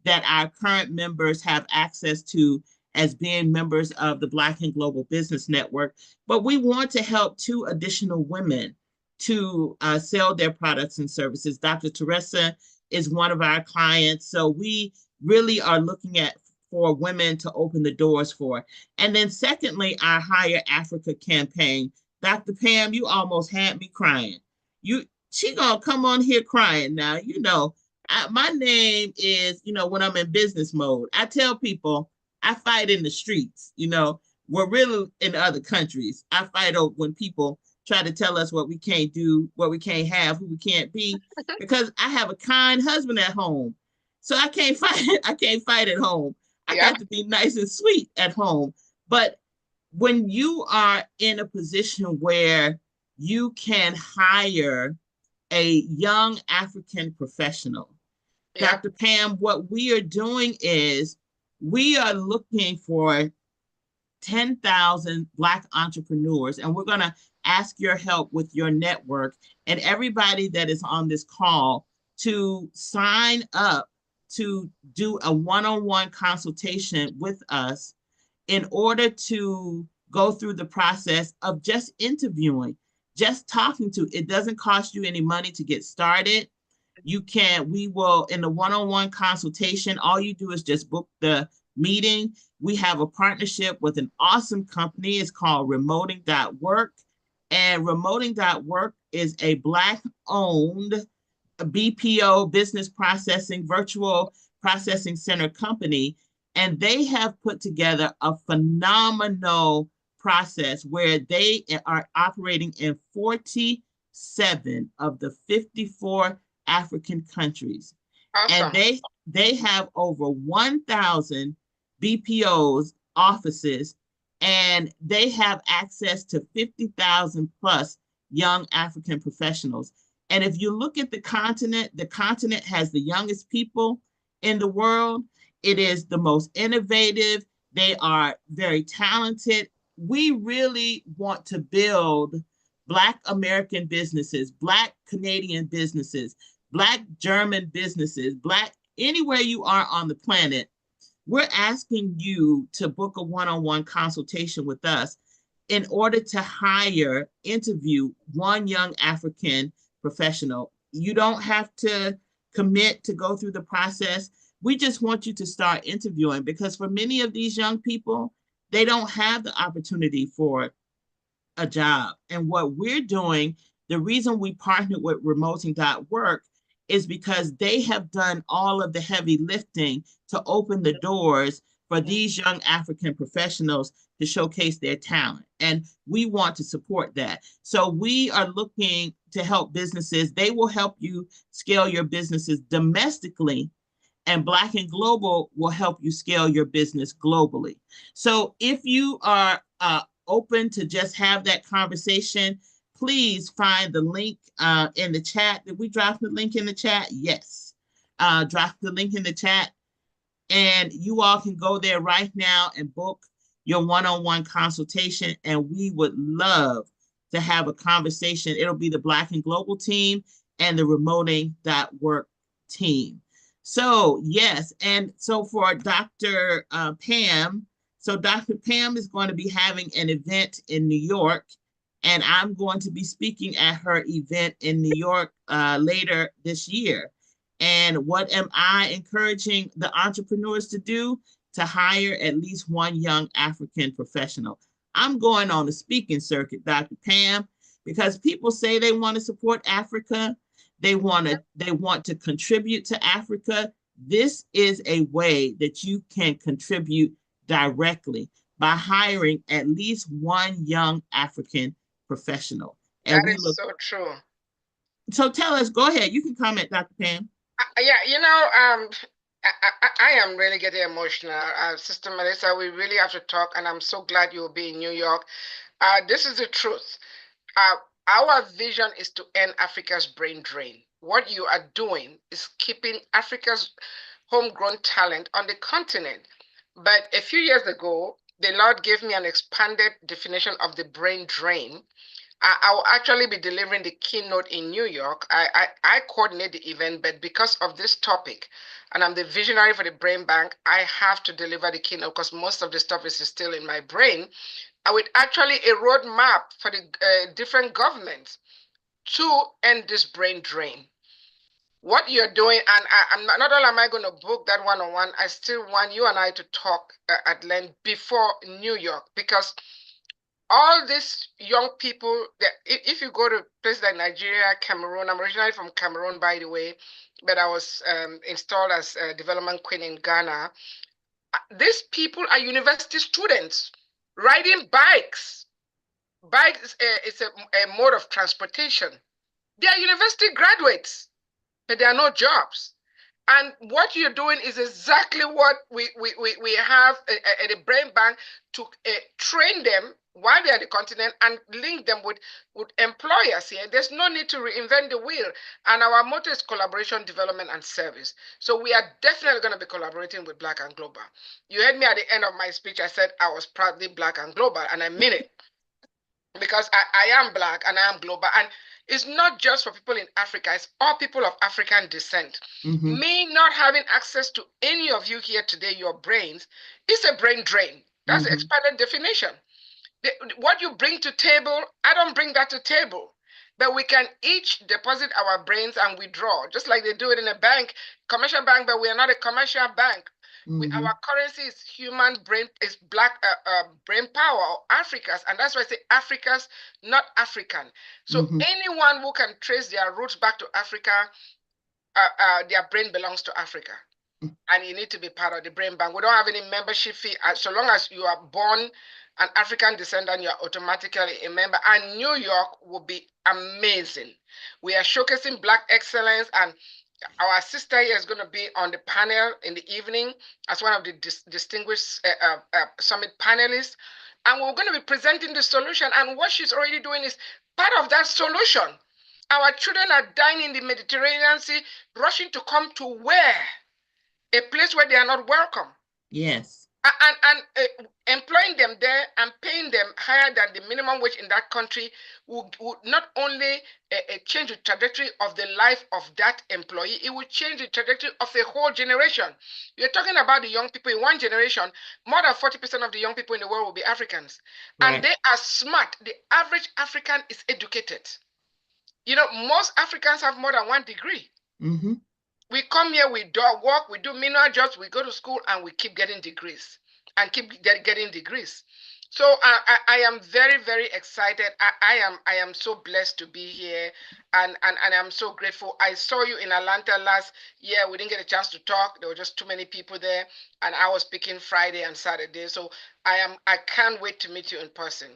that our current members have access to as being members of the Black and Global Business Network. But we want to help two additional women to sell their products and services. Dr. Teresa is one of our clients. So we really are looking for women to open the doors for. And then secondly, our Hire Africa campaign. Dr. Pam, you almost had me crying. She gonna come on here crying now. My name is, when I'm in business mode, I tell people I fight in the streets. We're really in other countries. I fight over when people try to tell us what we can't do, what we can't have, who we can't be, because I have a kind husband at home. So I can't fight. I can't fight at home. I got to be nice and sweet at home. But when you are in a position where you can hire a young African professional, Dr. Pam, what we are doing is we are looking for 10,000 Black entrepreneurs, and we're going to ask your help with your network and everybody that is on this call to sign up to do a one-on-one consultation with us in order to go through the process of just interviewing, just talking to. It doesn't cost you any money to get started. We will, in the one-on-one consultation, all you do is just book the meeting. We have a partnership with an awesome company. It's called Remoting.work. And Remoting.work is a Black-owned a BPO, business processing, virtual processing center company, and they have put together a phenomenal process where they are operating in 47 of the 54 African countries. And Awesome. they have over 1,000 BPOs offices, and they have access to 50,000 plus young African professionals. And if you look at the continent has the youngest people in the world. It is the most innovative. They are very talented. We really want to build Black American businesses, Black Canadian businesses, Black German businesses, Black anywhere you are on the planet. We're asking you to book a one-on-one consultation with us in order to interview one young African professional. You don't have to commit to go through the process. We just want you to start interviewing, because for many of these young people, they don't have the opportunity for a job. And what we're doing, the reason we partnered with Remoting.work is because they have done all of the heavy lifting to open the doors for these young African professionals to showcase their talent. And we want to support that. So we are looking to help businesses. They will help you scale your businesses domestically, and Black and Global will help you scale your business globally. So if you are open to just have that conversation, please find the link in the chat. Did we drop the link in the chat? Yes. Drop the link in the chat, and you all can go there right now and book your one-on-one consultation, and we would love to have a conversation. It'll be the Black and Global team and the Remoting.work team. So yes, and so for Dr. Pam, so Dr. Pam is going to be having an event in New York, and I'm going to be speaking at her event in New York later this year. And what am I encouraging the entrepreneurs to do? To hire at least one young African professional. I'm going on the speaking circuit, Dr. Pam, because people say they want to support Africa. They want to contribute to Africa. This is a way that you can contribute directly by hiring at least one young African professional. And That is so true. So tell us, go ahead. You can comment, Dr. Pam. Yeah, I am really getting emotional. Sister Melissa, we really have to talk, and I'm so glad you'll be in New York. This is the truth. Our vision is to end Africa's brain drain. What you are doing is keeping Africa's homegrown talent on the continent. But a few years ago, the Lord gave me an expanded definition of the brain drain. I will actually be delivering the keynote in New York. I coordinate the event, but because of this topic, and I'm the visionary for the Brain Bank, I have to deliver the keynote because most of the stuff is still in my brain. With actually a roadmap for the different governments to end this brain drain. What you're doing, and I'm not only am I going to book that one-on-one, I still want you and I to talk at length before New York, because all these young people, if you go to places like Nigeria, Cameroon, I'm originally from Cameroon, by the way, but I was installed as a development queen in Ghana. These people are university students riding bikes. Bikes is a mode of transportation. They are university graduates, but there are no jobs. And what you're doing is exactly what we have at the Brain Bank to train them while they're on the continent and link them with employers here. There's no need to reinvent the wheel. And our motto is collaboration, development, and service. So we are definitely going to be collaborating with Black and Global. You heard me at the end of my speech, I said I was proudly Black and Global, and I mean it. Because I am Black and I am global. And it's not just for people in Africa, it's all people of African descent. Mm-hmm. Me not having access to any of you here today, your brains, is a brain drain. That's the expanded definition. What you bring to table, I don't bring that to table. But we can each deposit our brains and withdraw, just like they do it in a bank, commercial bank, but we are not a commercial bank. Our currency is human brain, is Black brain power, Africa's, and that's why I say Africa's, not African. So anyone who can trace their roots back to Africa their brain belongs to Africa. And you need to be part of the brain bank. We don't have any membership fee. So long as you are born an African descendant, you are automatically a member. And New York will be amazing. We are showcasing Black excellence, and our sister here is going to be on the panel in the evening as one of the distinguished summit panelists. And we're going to be presenting the solution. And what she's already doing is part of that solution. Our children are dying in the Mediterranean Sea, rushing to come to where? A place where they are not welcome. Yes. And employing them there and paying them higher than the minimum wage in that country would not only change the trajectory of the life of that employee, it would change the trajectory of a whole generation. You're talking about the young people in one generation, more than 40% of the young people in the world will be Africans. Right. And they are smart. The average African is educated. You know, most Africans have more than 1 degree. Mm-hmm. We come here, we do work, we do menial jobs, we go to school, and we keep getting degrees and keep getting degrees. So I am very, very excited. I am so blessed to be here, and I'm so grateful. I saw you in Atlanta last year. We didn't get a chance to talk. There were just too many people there, and I was speaking Friday and Saturday. So I can't wait to meet you in person.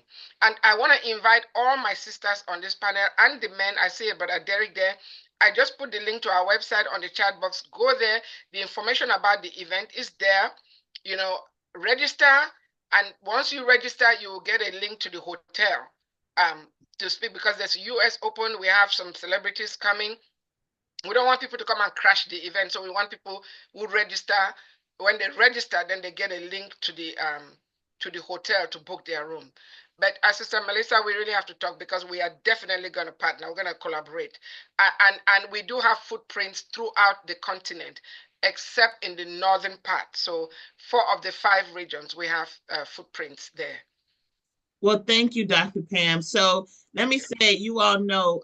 And I want to invite all my sisters on this panel and the men. I see Brother Derek there. I just put the link to our website on the chat box. Go there. The information about the event is there. You know, register. And once you register, you will get a link to the hotel to speak, because there's US Open. We have some celebrities coming. We don't want people to come and crash the event. So we want people who register. When they register, then they get a link to the hotel to book their room. But Sister Melissa, we really have to talk, because we are definitely going to partner. We're going to collaborate. And we do have footprints throughout the continent, except in the northern part. So 4 of the 5 regions, we have footprints there. Well, thank you, Dr. Pam. So let me say, you all know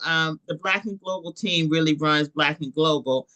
the Black and Global team really runs Black and Global.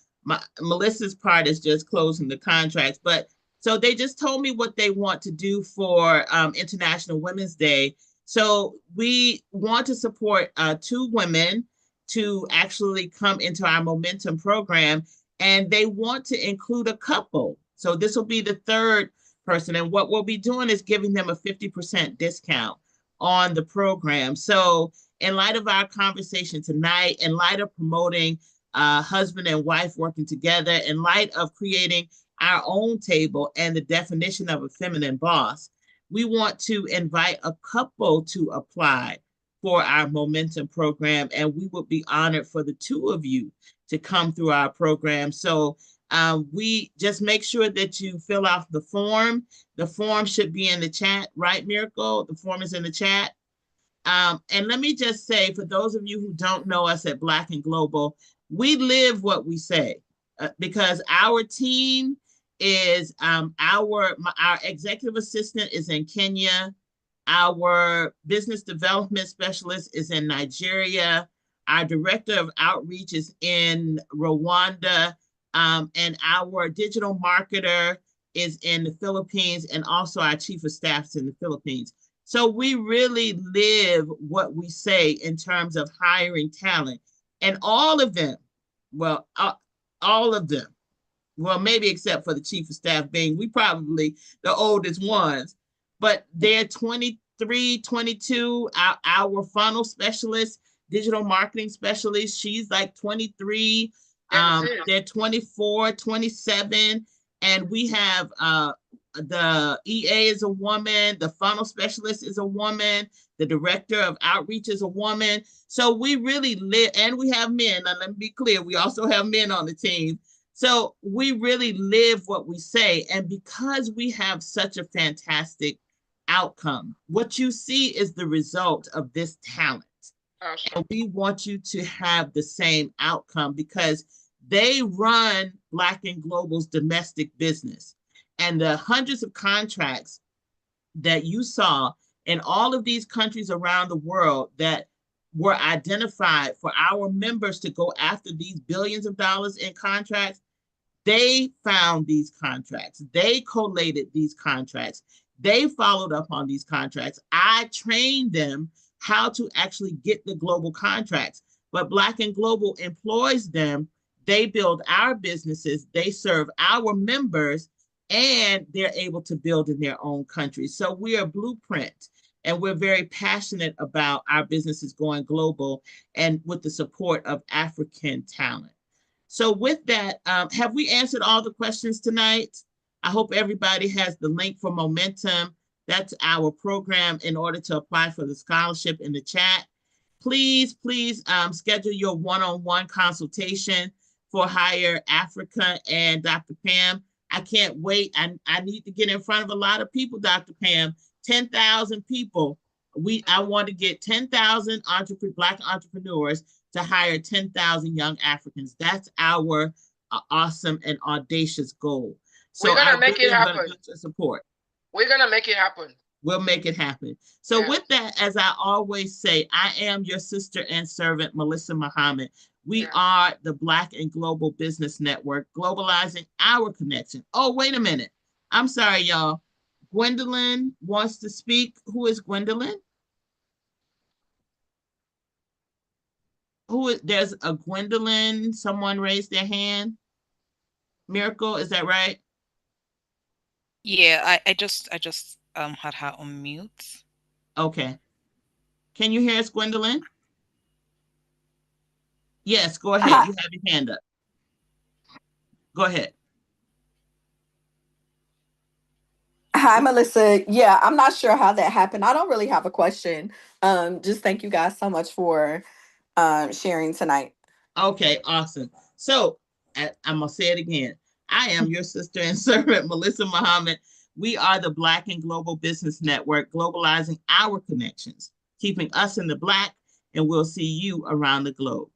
Melissa's part is just closing the contracts. But so they just told me what they want to do for International Women's Day. So we want to support 2 women to actually come into our Momentum program, and they want to include a couple. So this will be the 3rd person. And what we'll be doing is giving them a 50% discount on the program. So in light of our conversation tonight, in light of promoting husband and wife working together, in light of creating our own table and the definition of a feminine boss, we want to invite a couple to apply for our Momentum program, and we would be honored for the 2 of you to come through our program. So we just make sure that you fill out the form. The form should be in the chat, right, Miracle? The form is in the chat. And let me just say, for those of you who don't know us at Black and Global, we live what we say, because our team is our executive assistant is in Kenya. Our business development specialist is in Nigeria. Our director of outreach is in Rwanda. And our digital marketer is in the Philippines, and also our chief of staff is in the Philippines. So we really live what we say in terms of hiring talent. And all of them, well, all of them, well, maybe except for the chief of staff being, we probably the oldest ones, but they're 23, 22, our funnel specialist, digital marketing specialist, she's like 23, they're 24, 27, and we have the EA is a woman, the funnel specialist is a woman, the director of outreach is a woman. So we really live, and we have men. Now, let me be clear, we also have men on the team. So we really live what we say. And because we have such a fantastic outcome, what you see is the result of this talent. Awesome. And we want you to have the same outcome, because they run Black and Global's domestic business. And the hundreds of contracts that you saw in all of these countries around the world that were identified for our members to go after these billions of dollars in contracts, they found these contracts. They collated these contracts. They followed up on these contracts. I trained them how to actually get the global contracts. But Black and Global employs them They build our businesses, they serve our members, and they're able to build in their own country. So we are Blueprint, and we're very passionate about our businesses going global and with the support of African talent. So with that, have we answered all the questions tonight? I hope everybody has the link for Momentum. That's our program in order to apply for the scholarship in the chat. Please schedule your one-on-one consultation for Hire Africa and Dr. Pam. I can't wait. I need to get in front of a lot of people, Dr. Pam. 10,000 people. I want to get 10,000 Black entrepreneurs to hire 10,000 young Africans. That's our awesome and audacious goal. So we're gonna make it happen. Support. We're gonna make it happen. We'll make it happen. So Yeah. With that, as I always say, I am your sister and servant, Melissa Muhammad. We are the Black and Global Business Network, globalizing our connection. Oh, wait a minute. I'm sorry, y'all. Gwendolyn wants to speak. Who is Gwendolyn? There's a Gwendolyn. Someone raised their hand. Miracle, is that right? Yeah, I just had her on mute. Okay. Can you hear us, Gwendolyn? Yes, go ahead. You have your hand up. Go ahead. Hi, Melissa. Yeah, I'm not sure how that happened. I don't really have a question. Just thank you guys so much for sharing tonight. Okay, awesome. So I'm gonna say it again. I am your sister and servant, Melissa Muhammad. We are the Black and Global Business Network, globalizing our connections, keeping us in the Black, and we'll see you around the globe.